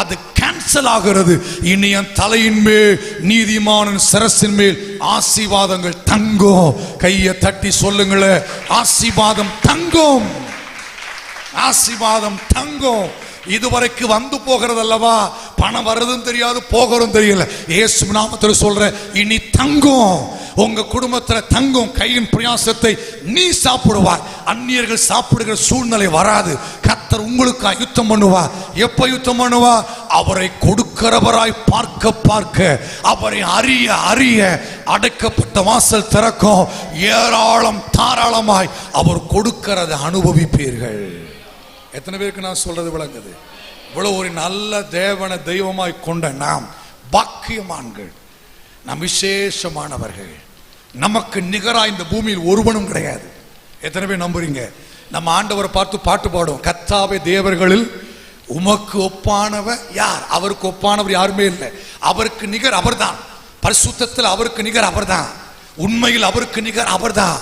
அது கேன்சல் ஆகிறது. இனி என் தலையின் மேல் நீதிமானின் சிரசின் மேல் ஆசீர்வாதங்கள் தங்கும். கையை தட்டி சொல்லுங்களேன், ஆசீர்வாதம் தங்கும், ஆசீர்வாதம் தங்கும். இதுவரைக்கு வந்து போகிறது அல்லவா, பணம் வருதுன்னு தெரியாது, போகிறதும் தெரியல. இயேசு நாமத்தில் சொல்றேன், இனி தங்கும், உங்க குடும்பத்தில் தங்கும். கையின் பிரயாசத்தை நீ சாப்பிடுவார், அந்நியர்கள் சாப்பிடுகிற சூழ்நிலை வராது. கர்த்தர் உங்களுக்கு யுத்தம் பண்ணுவார். எப்ப யுத்தம் பண்ணுவார்? அவரை கொடுக்கிறவராய் பார்க்க பார்க்க, அவரை அறிய அறிய அடைக்கப்பட்ட வாசல் திறக்கும். ஏராளம் தாராளமாய் அவர் கொடுக்கிறதை அனுபவிப்பீர்கள். எத்தனை பேருக்கு நான் சொல்றது விளங்குது? இவ்வளவு ஒரு நல்ல தேவனை தெய்வமாய் கொண்ட நாம் பாக்கியமான்கள், நாம் விசேஷமானவர்கள். நமக்கு நிகராக இந்த பூமியில் ஒருவனும் கிடையாது. எத்தனை பேர் நம்புறீங்க? நம்ம ஆண்டவரை பார்த்து பாட்டு பாடுவோம், கர்த்தாவே தேவர்களில் உமக்கு ஒப்பானவர் யார்? அவருக்கு ஒப்பானவர் யாருமே இல்லை. அவருக்கு நிகர் அவர்தான். பரிசுத்தத்தில் அவருக்கு நிகர் அவர்தான். உண்மையில் அவருக்கு நிகர் அவர்தான்.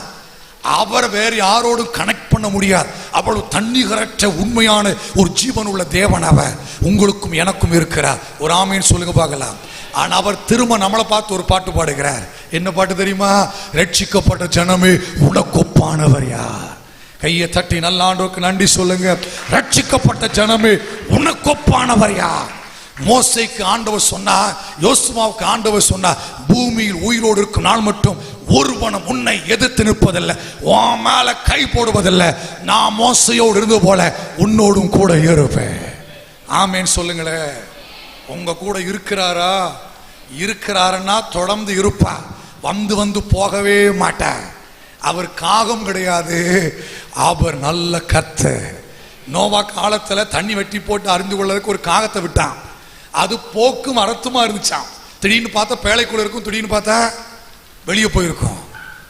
அவர் வேறு யாரோடும் கனெக்ட் பண்ண முடியாது. அவ்வளவு தன்னிகரற்ற உண்மையான ஒரு ஜீவன் உள்ள தேவன் அவர். உங்களுக்கும் எனக்கும் இருக்கிறார். ஒரு ஆமீன் சொல்லுங்க பார்க்கலாம். ஆனா அவர் திரும்ப நம்மளை பார்த்து ஒரு பாட்டு பாடுகிறார். என்ன பாட்டு தெரியுமா? ரட்சிக்கப்பட்ட ஜனமே உனக்கு ஒப்பானவர் யார்? கையை தட்டி நல்ல ஆண்டவருக்கு நன்றி சொல்லுங்க. ரட்சிக்கப்பட்ட ஜனமே உனக்கு ஒப்பானவர் யார்? மோசேக்கு ஆண்டவர் சொன்னார், யோசுவாவுக்கு ஆண்டவர் சொன்னார், பூமியில் உயிரோடு இருக்கும் நாள் மட்டும் ஒருவனும் உன்னை எதிர்த்து நிற்பதில்லை, உன் மேல கை போடுவதில்லை. நான் மோசையோடு இருந்த போல உன்னோடும் கூட இருப்பேன். ஆமேன் சொல்லுங்களேன். உங்க கூட இருக்கிறாரா? இருக்கிறாருன்னா தொடர்ந்து இருப்பா. வந்து வந்து போகவே மாட்டார். அவர் காகம் கிடையாது, அவர் நல்ல கர்த்தர். நோவா காலத்துல தண்ணி வெட்டி போட்டு அறிந்து கொள்ளறதுக்கு ஒரு காகத்தை விட்டான். அது போக்கும் அரத்துமா இருந்துச்சான். திடீர்னு பார்த்தா பேழைக்குள்ள இருக்கும், திடீர்னு பார்த்தா வெளியே போயிருக்கும்,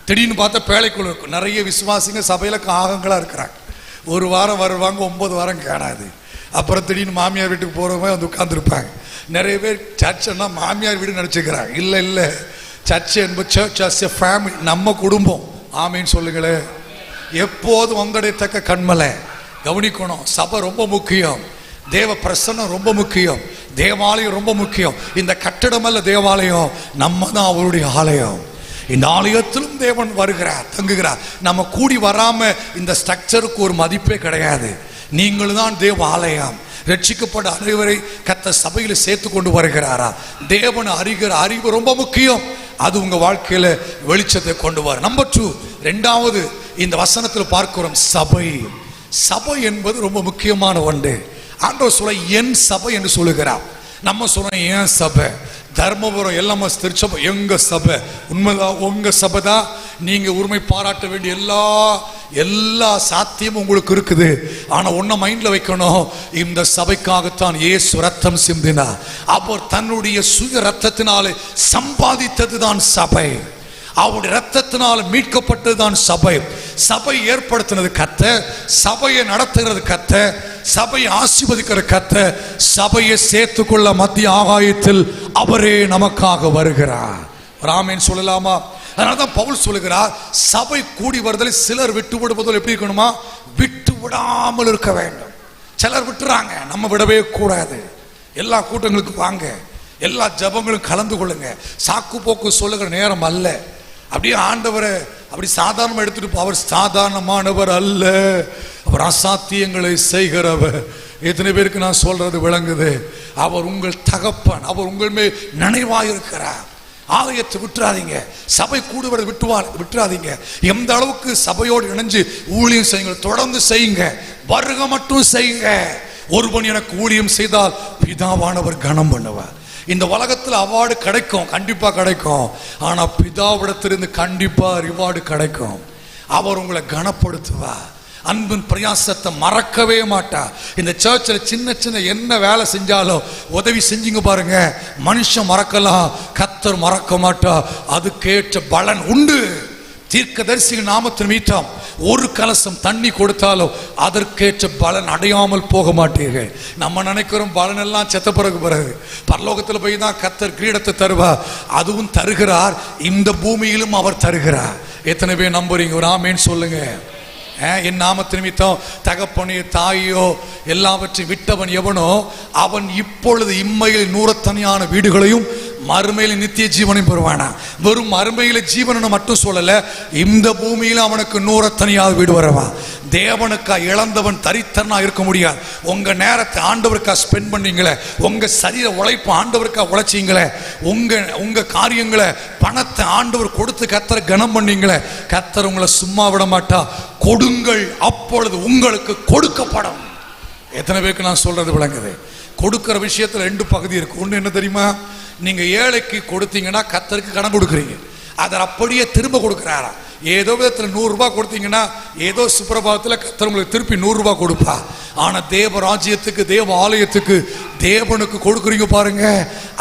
திடீர்னு பார்த்தா பேழைக்குள்ள இருக்கும். நிறைய விசுவாசிங்க சபையில காகங்களா இருக்கிறாங்க. ஒரு வாரம் வருவாங்க, 9 வாரம் காணாது. அப்புறம் திடீர்னு மாமியார் வீட்டுக்கு போறவங்க வந்து உட்கார்ந்துருப்பாங்க. நிறைய பேர் சர்ச்சைன்னா மாமியார் வீடு நினைச்சுக்கிறாங்க. இல்லை இல்லை, சர்ச் என்பது சர்ச் அஸ் எ ஃபேமிலி, நம்ம குடும்பம். ஆமீன் சொல்லுங்களே. எப்போதும் வந்தடையத்தக்க கண்மலை கவனிக்கணும். சபை ரொம்ப முக்கியம், தேவ பிரசன்னம் ரொம்ப முக்கியம், தேவாலயம் ரொம்ப முக்கியம். இந்த கட்டிடம் அல்ல தேவாலயம், நம்ம தான் அவருடைய ஆலயம். இந்த ஆலயத்திலும் தேவன் வருகிறார், தங்குகிறார். நம்ம கூடி வராம இந்த ஸ்ட்ரக்சருக்கு ஒரு மதிப்பே கிடையாது. நீங்கள் தான் தேவ ஆலயம். ரட்சிக்கப்பட்ட அனைவரை கர்த்தர் சபையில் சேர்த்து கொண்டு வருகிறாரா? தேவன் அறிகிற அறிவு ரொம்ப முக்கியம். அது உங்க வாழ்க்கையில வெளிச்சத்தை கொண்டு வர. நம்பர் 2, இரண்டாவது இந்த வசனத்தில் பார்க்கிறோம், சபை. சபை என்பது ரொம்ப முக்கியமான ஒன்று. ஆண்டவர் சொல்ல என் சபை என்று சொல்லுகிறார். நம்ம சொல்றோம் ஏன் சபை? தர்மபுரம் எல்எம்எஸ் திருச்சபை எங்க சபை. உண்மைதான், உங்க சபை தான். நீங்க உரிமை பாராட்ட வேண்டிய எல்லா சாத்தியமும் உங்களுக்கு இருக்குது. ஆனா ஒன்ன மைண்ட்ல வைக்கணும், இந்த சபைக்காகத்தான் இயேசு ரத்தம் சிந்தினார். அவர் தன்னுடைய சுய ரத்தத்தினாலே சம்பாதித்ததுதான் சபை. அவருடைய ரத்தத்தினால் மீட்கப்பட்டதுதான் சபை. சபை ஏற்படுத்தினது கர்த்தர், சபையை நடத்துகிறது கர்த்தர், சபையை ஆசீர்வதிக்கிற கர்த்தர். சபையை சேர்த்துக்கொள்ள மத்திய ஆகாயத்தில் அவரே நமக்காக வருகிறார். ஆமென் சொல்லலாமா? அதனால்தான் பவுல் சொல்லுகிறார், சபை கூடி வருதலை சிலர் விட்டு விடுவதில் எப்படி இருக்கணுமா? விட்டு விடாமல் இருக்க வேண்டும். சிலர் விட்டுறாங்க, நம்ம விடவே கூடாது. எல்லா கூட்டங்களுக்கு வாங்க, எல்லா ஜபங்களும் கலந்து கொள்ளுங்க. சாக்கு போக்கு சொல்லுகிற நேரம் அல்ல. அப்படியே ஆண்டவரை அப்படி சாதாரணமா எடுத்துட்டு, அவர் சாதாரணமானவர் அல்ல, அவர் அசாத்தியங்களை செய்கிறவர். எத்தனை பேருக்கு நான் சொல்றது விளங்குது? அவர் உங்கள் தகப்பன், அவர் உங்கள் மேல் நினைவாயிருக்கிறார். ஆலயத்தை விட்டுறாதீங்க, சபை கூடுவதை விட்டுறாதீங்க. எந்த அளவுக்கு சபையோடு இணைஞ்சு ஊழியம் செய்யுங்க, தொடர்ந்து செய்யுங்க, வருக மட்டும் செய்யுங்க. ஒருவன் எனக்கு ஊழியம் செய்தால் பிதாவானவர் கனம் பண்ணுவார். இந்த உலகத்தில் அவார்டு கிடைக்கும், கண்டிப்பா கிடைக்கும். ஆனா பிதாவிடத்திலிருந்து கண்டிப்பா ரிவார்டு கிடைக்கும். அவர் உங்களை கனப்படுத்துவார். அன்பின் பிரயாசத்தை மறக்கவே மாட்டார். இந்த சர்ச்சில் சின்ன சின்ன என்ன வேலை செஞ்சாலும் உதவி செஞ்சீங்க பாருங்க, மனுஷன் மறக்கலாம், கர்த்தர் மறக்க மாட்டா. அதுக்கேற்ற பலன் உண்டு. தீர்க்கதரிசி நாமத்தின் மீட்டம் ஒரு கலசம் தண்ணி கொடுத்தாலும் அதற்கேற்ற பலன் அடையாமல் போக மாட்டீர்கள். நம்ம நினைக்கிறோம் பலன் எல்லாம் செத்த பிறகு பரலோகத்தில் போய் தான் கர்த்தர் கிரீடத்தை தருவார். அதுவும் தருகிறார், இந்த பூமியிலும் அவர் தருகிறார். எத்தனை பேர் நம்புறீங்க? ஒரு ஆமேன்னு சொல்லுங்க. என் நாமத்தின் நிமித்தம் தகப்பனையோ தாயோ எல்லாவற்றையும் விட்டவன் எவனோ அவன் இப்பொழுது இம்மையில் 100 வீடுகளையும் மறுமையில நித்திய ஜீவனையும் பெறுவானா. வெறும் மறுமையில ஜீவனை மட்டும் சொல்லல, இந்த பூமியில அவனுக்கு 100 வீடு வரவா. தேவனுக்கா இழந்தவன் தரித்திரனா இருக்க முடியாது. உங்க நேரத்தை ஆண்டவருக்கா ஸ்பெண்ட் பண்ணீங்களே, உங்க சரீர உழைப்பு ஆண்டவருக்கா உழைச்சிங்களே, உங்க காரியங்களை பணத்தை ஆண்டவர் கொடுத்து கர்த்தரை கனம் பண்ணீங்களே, கர்த்தர் உங்களை சும்மா விட மாட்டா. கொடுங்கள், அப்பொழுது உங்களுக்கு கொடுக்கப்படும். எத்தனை பேருக்கு நான் சொல்றது விளங்குது? கொடுக்கிற விஷயத்துல 2 பகுதி இருக்கு. ஒண்ணு என்ன தெரியுமா? நீங்க ஏழைக்கு கொடுத்தீங்கன்னா கர்த்தருக்கு கடன் கொடுக்குறீங்க, அதை அப்படியே திரும்ப கொடுக்கிறாரா. ஏதோ விதத்துல 100 ரூபாய் கொடுத்தீங்கன்னா ஏதோ சுப்பிரபாதத்துல கர்த்தர் உங்களுக்கு திருப்பி 100 ரூபாய் கொடுப்பா. ஆனா தேவ ராஜ்யத்துக்கு, தேவ ஆலயத்துக்கு, தேவனுக்கு கொடுக்குறீங்க பாருங்க,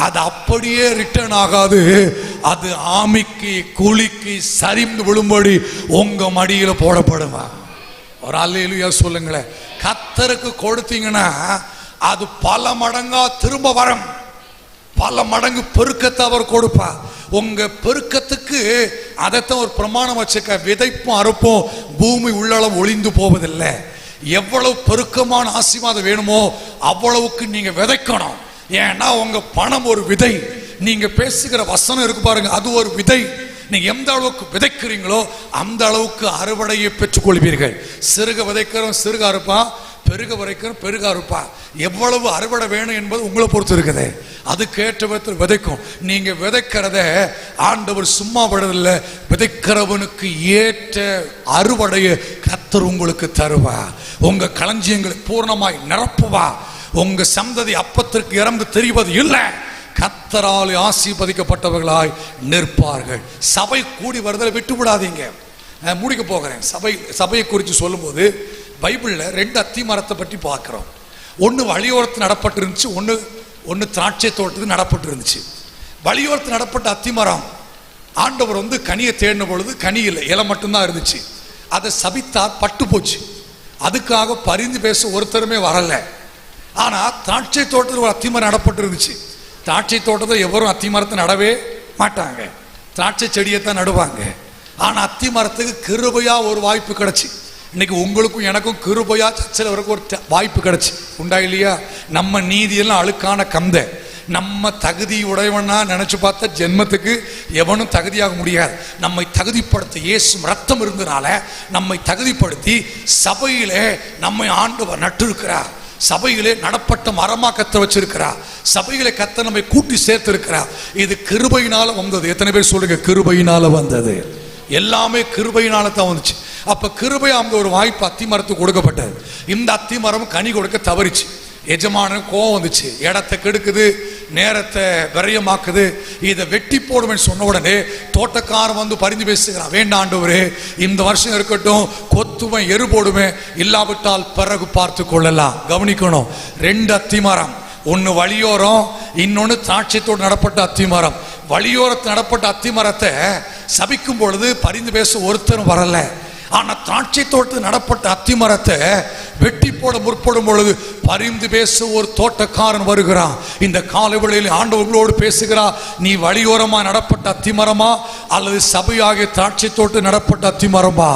அது அப்படியே ரிட்டர்ன் ஆகாது. அது ஆமிக்கு குளிக்கு சரிந்து விழும்படி உங்க மடியில போடப்படுமா. ஒரு அல்லேலூயா சொல்லுங்களேன். கர்த்தருக்கு கொடுத்தீங்கன்னா அது பல மடங்கா திரும்ப வரும். பல மடங்கு பெருக்கத்தை அவர் கொடுப்பா. உங்க பெருக்கத்துக்கு அதைத்தான் ஒரு பிரமாணம் வச்சுக்க, விதைப்பும் அறுப்பும் பூமி உள்ளளவு ஒளிந்து போவதில்லை. எவ்வளவு பெருக்கமான ஆசீர்வாதம் வேணுமோ அவ்வளவுக்கு நீங்க விதைக்கணும். ஏன்னா உங்க பணம் ஒரு விதை, நீங்க பேசுகிற வசனம் இருக்கு பாருங்க, அது ஒரு விதை. நீங்க எந்த அளவுக்கு விதைக்கிறீங்களோ அந்த அளவுக்கு அறுவடையை பெற்றுக் கொள்வீர்கள். சிறுக விதைக்கிறோம் சிறுக அறுப்பான், பெருக வரைக்கும் பெருக அறுப்பா. எவ்வளவு அறுவடை வேணும் என்பது உங்களை பொறுத்து இருக்குது. அதுக்கேற்ற விதத்தில் விதைக்கும். நீங்க விதைக்கிறத ஆண்டவர் சும்மா விடவில்லை, விதைக்கிறவனுக்கு ஏற்ற அறுவடையை கர்த்தர் உங்களுக்கு தருவா. உங்க களஞ்சியங்களை பூர்ணமாய் நிரப்புவா. உங்க சந்ததி அப்பத்திற்கு இறந்து தெரிவது இல்லை, கர்த்தரால் ஆசீர்வதிக்கப்பட்டவர்களாய் நிற்பார்கள். சபை கூடி வருதலை விட்டு விடாதீங்க. முடிக்க போகிறேன். சபையை குறித்து சொல்லும்போது பைபிள்ல 2 அத்தி மரத்தை பற்றி பார்க்கிறோம். ஒன்று வழியோரத்து நடப்பட்டு இருந்துச்சு, ஒன்று திராட்சை தோட்டத்துக்கு நடப்பட்டு இருந்துச்சு. வழியோரத்து நடப்பட்ட அத்தி மரம் ஆண்டவர் கனியை தேடின பொழுது கனி இல்லை, இலை மட்டும்தான் இருந்துச்சு. அதை சபித்தார், பட்டு போச்சு. அதுக்காக பரிந்து பேச ஒருத்தருமே வரல. ஆனா திராட்சை தோட்டத்தில் ஒரு அத்தி மரம் நடப்பட்டு இருந்துச்சு. திராட்சை தோட்டத்தை எவரும் அத்தி மரத்தை நடவே மாட்டாங்க, திராட்சை செடியை தான் நடுவாங்க. ஆனா அத்தி மரத்துக்கு கிருபையா ஒரு வாய்ப்பு கிடைச்சி. இன்னைக்கு உங்களுக்கும் எனக்கும் கிருபையா சர்ச்சில் வரைக்கும் ஒரு வாய்ப்பு கிடைச்சி உண்டா இல்லையா? நம்ம நீதியெல்லாம் அழுக்கான கந்த, நம்ம தகுதி உடையவனா நினைச்சு பார்த்தா ஜென்மத்துக்கு எவனும் தகுதியாக முடியாது. நம்மை தகுதிப்படுத்த இயேசு ரத்தம் இருந்தனால நம்மை தகுதிப்படுத்தி சபையிலே நம்மை ஆண்டவர் நட்டிருக்கிறார். சபையிலே நடப்பட்ட மரமா கத்த வச்சிருக்கிறார். சபையிலே கத்த நம்மை கூட்டி சேர்த்திருக்கிறார். இது கிருபையினால வந்தது. எத்தனை பேர் சொல்லுங்க கிருபையினால வந்தது? எல்லாமே கிருபையினால தான் வந்துச்சு. அப்ப கிருபை அந்த ஒரு வாய்ப்பு அத்தி மரத்துக்கு கொடுக்கப்பட்டது. இந்த அத்தி மரம் கனி கொடுக்க தவறிச்சு. எஜமானுக்கு கோவம் வந்துச்சு, இடத்தை கெடுக்குது, நேரத்தை விரயமாக்குது, இதை வெட்டி போடுவேன்னு சொன்ன உடனே தோட்டக்காரன் வந்து பரிந்து பேசுகிறான், வேண்டாம் ஆண்டவரே, இந்த வருஷம் இருக்கட்டும், கொத்துவேன், எரு போடுவேன், இல்லாவிட்டால் பிறகு பார்த்து கொள்ளலாம். கவனிக்கணும், 2 அத்திமரம், ஒன்னு வழியோரம், இன்னொன்னு திராட்சைத்தோடு நடப்பட்ட அத்திமரம். வழியோரத்தில் நடப்பட்ட அத்திமரத்தை சபிக்கும் பொழுது பரிந்து பேச ஒருத்தரும் வரல. ஆனா திராட்சை தோட்டத்தில் நடப்பட்ட அத்திமரத்தை வெட்டி போட முற்படும் பொழுது பரிந்து பேச ஒரு தோட்டக்காரன் வருகிறான். இந்த காலை வேளையில் ஆண்டவர்களோடு பேசுகிறார், நீ வழியோரமா நடப்பட்ட அத்திமரமா அல்லது சபையாகிய திராட்சை தோட்டத்தில் நடப்பட்ட அத்திமரமா?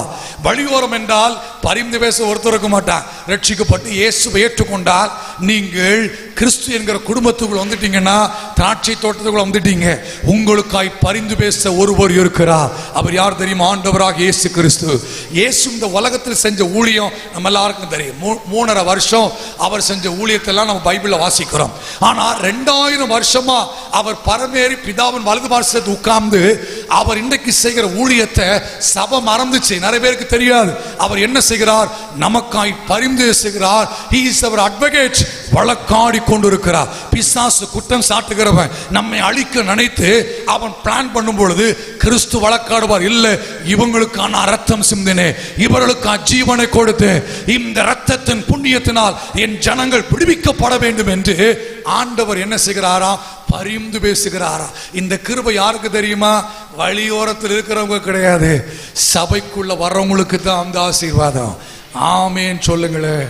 வழியோரம் என்றால் பரிந்து பேச ஒருத்தர் இருக்க மாட்டான். ரட்சிக்கப்பட்டு இயேசுவை ஏற்றுக்கொண்டால் நீங்கள் கிறிஸ்து என்கிற குடும்பத்துக்குள்ள வந்துட்டீங்கன்னா, திராட்சை தோட்டத்துக்குள்ள வந்துட்டீங்க. உங்களுக்காய் பரிந்து பேச ஒருவர் இருக்கிறார். அவர் யார் தெரியுமா? ஆண்டவராக இயேசு கிறிஸ்து. இயேசு இந்த உலகத்தில் செஞ்ச ஊழியம் நம்ம எல்லாருக்கும் தெரியும். 3.5 வருஷம் அவர் செஞ்ச ஊழியத்தெல்லாம் நம்ம பைபிள்ல வாசிக்கிறோம். ஆனா 2000 வருஷமா அவர் பரமேறி பிதாவின் வலது பார்சத்தில் உட்கார்ந்து அவர் இன்றைக்கு செய்கிற ஊழியத்தை சபை மறந்துச்சு. நிறைய பேருக்கு தெரியாது. அவர் என்ன செய்கிறார்? நமக்காய் பரிந்து பேசுகிறார். He is our advocate. வழக்காடி கொண்டிருக்கிறார். பிசாசு குற்றம் சாட்டுகிறவன் நம்மை அழிக்க நினைத்து அவன் பிளான் பண்ணும் பொழுது கிறிஸ்து வழக்காடுவார். இல்லை, இவங்களுக்கான ரத்தம் சிந்தினே, இவர்களுக்கான ஜீவனை கொடுத்து, இந்த ரத்தத்தின் புண்ணியத்தினால் என் ஜனங்கள் விடுவிக்கப்பட வேண்டும் என்று ஆண்டவர் என்ன செய்கிறாரா? பரிந்து பேசுகிறாரா? இந்த கிருபை யாருக்கு தெரியுமா? வழியோரத்தில் இருக்கிறவங்க கிடையாது, சபைக்குள்ள வர்றவங்களுக்கு தான் அந்த ஆசீர்வாதம். ஆமேன் சொல்லுங்களேன்.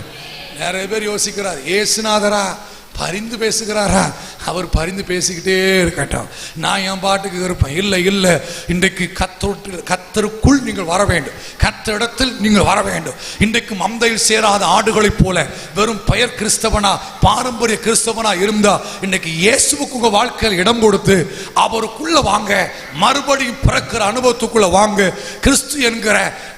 நிறைய பேர் யோசிக்கிறார், ஏசுநாதரா பரிந்து பேசுகிறாரா? அவர் பரிந்து பேசிக்கிட்டே இருக்கட்டும், நான் என் பாட்டுக்கு இருப்பேன். இல்லை இல்லை, இன்றைக்கு கத்தருக்குள் நீங்கள் வர வேண்டும், கத்தரிடத்தில் நீங்கள் வர வேண்டும். இன்றைக்கு மந்தையில் சேராத ஆடுகளைப் போல வெறும் பெயர் கிறிஸ்தவனா, பாரம்பரிய கிறிஸ்தவனா இருந்தா, இன்னைக்கு இயேசுவுக்கு உங்க வாழ்க்கையில் இடம் கொடுத்து அவருக்குள்ள வாங்க, மறுபடியும் பிறக்கிற அனுபவத்துக்குள்ள வாங்க. கிறிஸ்து என்கிற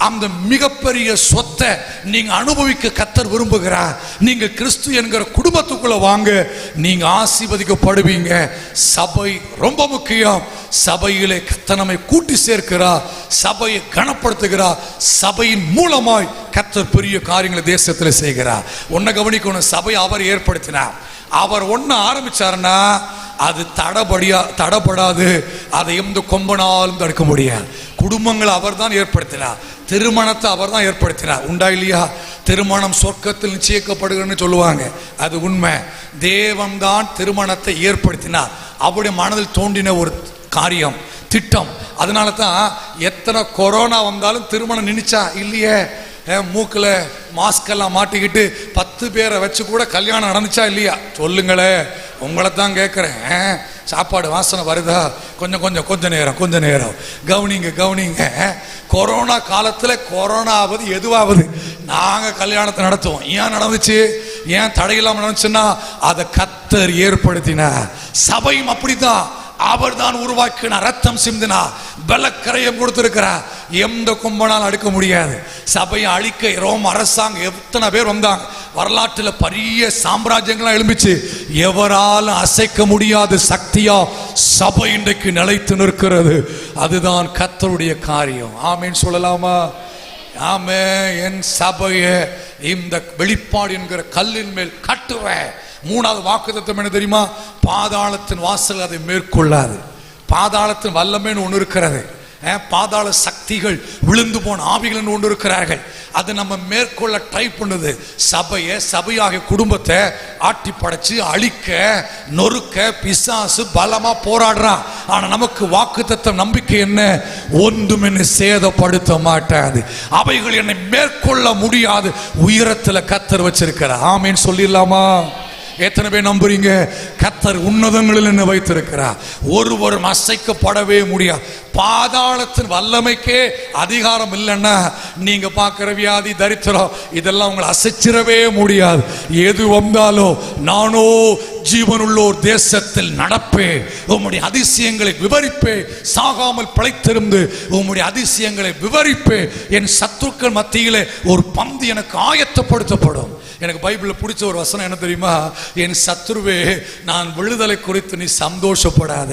அந்த மிகப்பெரிய சொத்தை நீங்க அனுபவிக்க கத்தர் விரும்புகிறார். நீங்க கிறிஸ்து என்கிற குடும்பத்துக்குள்ள வாங்க, நீங்க ஆசீர்வதிக்கப்படுவீங்க. சபை ரொம்ப முக்கியம். சபையிலே கர்த்தர் நம்மை கூட்டி சேர்க்கிறார், சபையை கனப்படுத்துகிறார். சபையின் மூலமாய் கர்த்தர் பெரிய காரியங்களை தேசத்தில் செய்கிறார். ஒன்ன கவனிக்கணும், சபை அவர் ஏற்படுத்தினார். அவர் ஒன்னு ஆரம்பிச்சாருன்னா அது தடப்படாது. அதை எந்த கொம்பனாலும் தடுக்க முடியாது. குடும்பங்களை அவர் தான் ஏற்படுத்தினார். திருமணத்தை அவர் தான் ஏற்படுத்தினார். உண்டா இல்லையா? திருமணம் சொர்க்கத்தில் நிச்சயிக்கப்படுகிறன்னு சொல்லுவாங்க, அது உண்மை. தேவன் தான் திருமணத்தை ஏற்படுத்தினார். அவருடைய மனதில் தோன்றின ஒரு காரியம், திட்டம். அதனால தான் எத்தனை கொரோனா வந்தாலும் திருமணம் நினைச்சா இல்லையே. மூக்கில் மாஸ்கெல்லாம் மாட்டிக்கிட்டு 10 பேரை வச்சு கூட கல்யாணம் நடந்துச்சா இல்லையா? சொல்லுங்களே, உங்களை தான் கேட்குறேன். சாப்பாடு வாசனை வருதா? கொஞ்சம் நேரம் கவனிங்க. கொரோனா காலத்தில் கொரோனா ஆகுது எதுவாகுது, நாங்கள் கல்யாணத்தை நடத்துவோம். ஏன் நடந்துச்சு? ஏன் தடையில்லாமல் நடந்துச்சுன்னா அதை கர்த்தர் ஏற்படுத்தினார். சபையும் அப்படித்தான், அவர் தான் உருவாக்கினார், ரத்தம் சிந்தினார், பலக்கரையம் கொடுத்திருக்கிறார். எந்த கும்பனால் அடுக்க முடியாது. சபையை அழிக்க ரோம் அரசாங்கம் எத்தனை பேர் வந்தாங்க, வரலாற்றில் பெரிய சாம்ராஜ்யங்களாம் எழும்பிச்சு. எவராலும் அசைக்க முடியாத சக்தியா சபை இன்றைக்கு நிலைத்து நிற்கிறது. அதுதான் கர்த்தருடைய காரியம். ஆமேன் சொல்லலாமா? ஆமே. என் சபையை இந்த வெளிப்பாடு என்கிற கல்லின் மேல் கட்டுவேன். 3வது வாக்குத்தத்தம் என்ன தெரியுமா? பாதாளத்தின் வாசல் அதை மேற்கொள்ளாது. பாதாளத்தின் வல்லமைன்னு ஒன்று இருக்கிறது. பாதாள சக்திகள், விழுந்து போன ஆவிகள் ஒன்று இருக்கிறார்கள். அது நம்ம மேற்கொள்ள ட்ரை பண்ணுது. சபையாக குடும்பத்தை ஆட்டி படைச்சு அழிக்க, நொறுக்க பிசாசு பலமா போராடுறான். ஆனா நமக்கு வாக்குத்தத்தம் நம்பிக்கை என்ன? ஒன்றும் என்னை சேதப்படுத்த மாட்டாது, அவைகள் என்னை மேற்கொள்ள முடியாது. உயரத்துல கர்த்தர் வச்சிருக்கிறார். ஆமேன்னு சொல்லிடலாமா? எத்தனை பேர் நம்புறீங்க? கர்த்தர் உன்னதங்களில் என்ன வைத்திருக்கிறார். ஒருவரும் அசைக்கப்படவே முடியாது. பாதாளத்தின் வல்லமைக்கே அதிகாரம் இல்லைன்னா நீங்க பார்க்கிற வியாதி, தரித்திரம் இதெல்லாம் உங்களை அசைச்சிடவே முடியாது. எது வந்தாலும் நானோ ஜீவனுள்ளோர் தேசத்தில் நடப்பே, உம்முடைய அதிசயங்களை விவரிப்பே, சாகாமல் பிழைத்திருந்து உம்முடைய அதிசயங்களை விவரிப்பே. என் சத்துருக்கள் மத்தியிலே ஒரு பந்தி எனக்கு ஆயத்தப்படுத்தப்படும். எனக்கு பைபிள்ல பிடிச்ச ஒரு வசனம் என்ன தெரியுமா? என் சத்துருவே, நான் விழுதலை குறித்து நீ சந்தோஷப்படாத.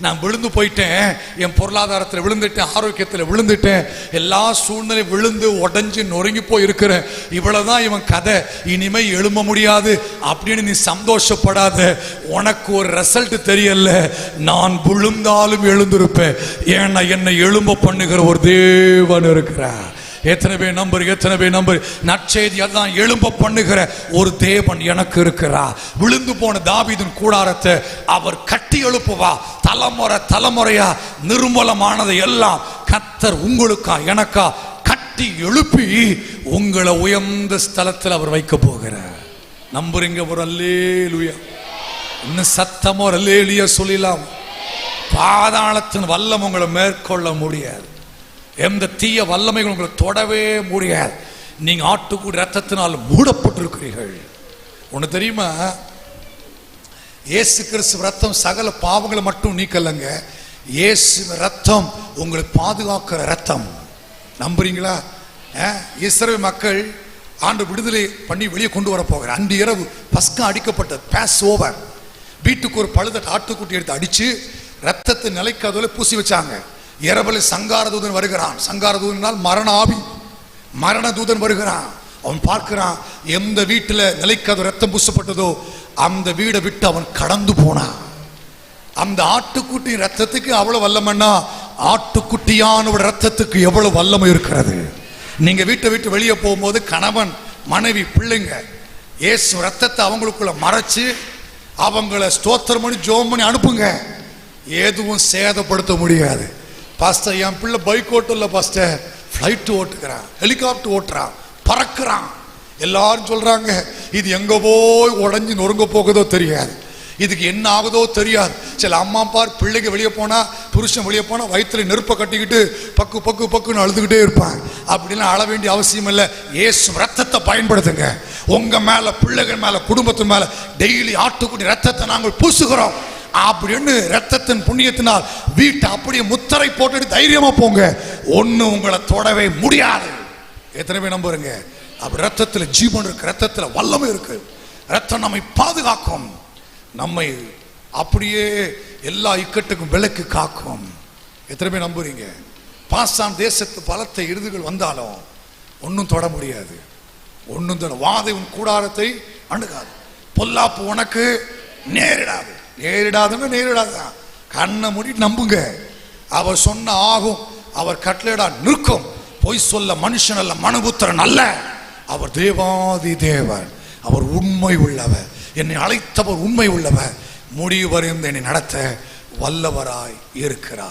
நான் விழுந்து போயிட்டேன், என் பொருளாதாரத்தில் விழுந்துட்டேன், ஆரோக்கியத்தில் விழுந்துட்டேன், எல்லா சூழ்நிலை விழுந்து உடஞ்சி நொறுங்கி போய் இருக்கிறேன், இவ்வளவுதான் இவன் கதை, இனிமே எழும்ப முடியாது அப்படின்னு நீ சந்தோஷப்படாத. உனக்கு ஒரு ரிசல்ட் தெரியல, நான் விழுந்தாலும் எழுந்திருப்பேன். ஏன்னா என்னை எழும்ப பண்ணுகிற ஒரு தேவன் இருக்கிறார். எத்தனை பேர் நம்பர் நற்செய்தி அதான், எழும்ப பண்ணுகிற ஒரு தேவன் எனக்கு இருக்கிறார். விழுந்து போன தாவீதின் கூடாரத்தை அவர் கட்டி எழுப்புவா. தலைமுறையா நிர்மூலமானதை எல்லாம் கர்த்தர் உங்களுக்கா எனக்கா கட்டி எழுப்பி உங்களை உயர்ந்த ஸ்தலத்தில் அவர் வைக்க போகிறார். நம்புறீங்க? ஒரு அல்லேலூயா. இன்னும் சத்தமோ ஒரு அல்லேலூயா சொல்லலாம். பாதாளத்தின் வல்லம் உங்களை மேற்கொள்ள முடியாது. எந்த தீய வல்லமைகள் உங்களை தொடவே முடியாது. நீங்க ஆட்டுக்குடி ரத்தத்தினால் மூடப்பட்டிருக்கிறீர்கள். ஒண்ணு தெரியுமா? இயேசு கிறிஸ்து ரத்தம் சகல பாவங்களை மட்டும் நீக்கலங்க. இயேசு ரத்தம் உங்களை பாதுகாக்கிற ரத்தம். நம்புறீங்களா? இஸ்ரவேல் மக்கள் ஆண்டு விடுதலை பண்ணி வெளியே கொண்டு வர போகிற அன்று இரவு பஸ்கா அடிக்கப்பட்ட பாஸ் ஓவர். வீட்டுக்கு ஒரு பழுத ஆட்டுக்குட்டி எடுத்து அடிச்சு ரத்தத்தை நிலைக்காதவரை பூசி வச்சாங்க. இரவலை சங்கார தூதன் வருகிறான். சங்கார தூதனால் மரண ஆவி, மரண தூதன் வருகிறான். அவன் பார்க்கிறான், எந்த வீட்டில் நிலைக்காத ரத்தம் பூசப்பட்டதோ அந்த வீடை விட்டு அவன் கடந்து போனான். அந்த ஆட்டுக்குட்டி ரத்தத்துக்கு அவ்வளவு வல்லமைன்னா ஆட்டுக்குட்டியானோட ரத்தத்துக்கு எவ்வளவு வல்லமை இருக்கிறது. நீங்க வீட்டை விட்டு வெளியே போகும்போது கணவன் மனைவி பிள்ளைங்க இயேசு ரத்தத்தை அவங்களுக்குள்ள மறைச்சு அவங்கள ஸ்தோத்திரம் பண்ணி ஜெபம் பண்ணி அனுப்புங்க. எதுவும் சேதப்படுத்த முடியாது. பாஸ்டர், என் பிள்ளை பைக் ஓட்டல பாஸ்டர், ஃப்ளைட் ஓட்டுக்கிறான், ஹெலிகாப்டர் ஓட்டுறான், பறக்கிறான். எல்லாரும் சொல்றாங்க இது எங்க போய் உடஞ்சி நொறுங்க போகுதோ தெரியாது, இதுக்கு என்ன ஆகுதோ தெரியாது. சில அம்மா பார் பிள்ளைங்க வெளியே போனா, புருஷன் வெளியே போனா வயிற்றுல நெருப்பை கட்டிக்கிட்டு பக்கு பக்கு பக்குன்னு அழுதுகிட்டே இருப்பாங்க. அப்படிலாம் அழ வேண்டிய அவசியம் இல்லை. இயேசு ரத்தத்தை பயன்படுத்துங்க. உங்க மேல, பிள்ளைகள் மேல, குடும்பத்து மேல டெய்லி ஆட்டுக்குடி ரத்தத்தை நாங்கள் பூசுகிறோம் அப்படின்னு ரத்தத்தின் புண்ணியத்தினால் வீட்டை அப்படியே முத்திரை போட்டு தைரியமா போங்க. ஒண்ணு உங்களை தொடவே முடியாது. எத்தனை பேர் நம்புறீங்க? அப்படி ரத்தத்துல ஜீவன் இருக்கு, ரத்தத்துல வல்லமை இருக்கு. ரத்தம் நம்மை பாதுகாக்கும், நம்மை அப்படியே எல்லா இக்கட்டுக்கும் விலக்கு காக்கும். எத்தனை பேர் நம்புறீங்க? பாசான் தேசத்து பலத்தை இறுதிகள் வந்தாலும் ஒன்னும் தொட முடியாது. ஒன்னும் தொட வாதை உன் கூடாரத்தை அணுகாது. பொல்லாப்பு உனக்கு நேரிடாது. நேரிடாதான். கண்ணை மூடி நம்புங்க. அவர் சொன்ன ஆகும், அவர் கட்டளையிடா நிற்கும். பொய் சொல்ல மனுஷன் அல்ல, மனுபுத்திரன் அல்ல. அவர் தேவாதி தேவன், அவர் உண்மை உள்ளவர். என்னை அழைத்தவர் உண்மை உள்ளவர், முடிவு வரைந்து என்னை நடத்த வல்லவராய் இருக்கிறார்.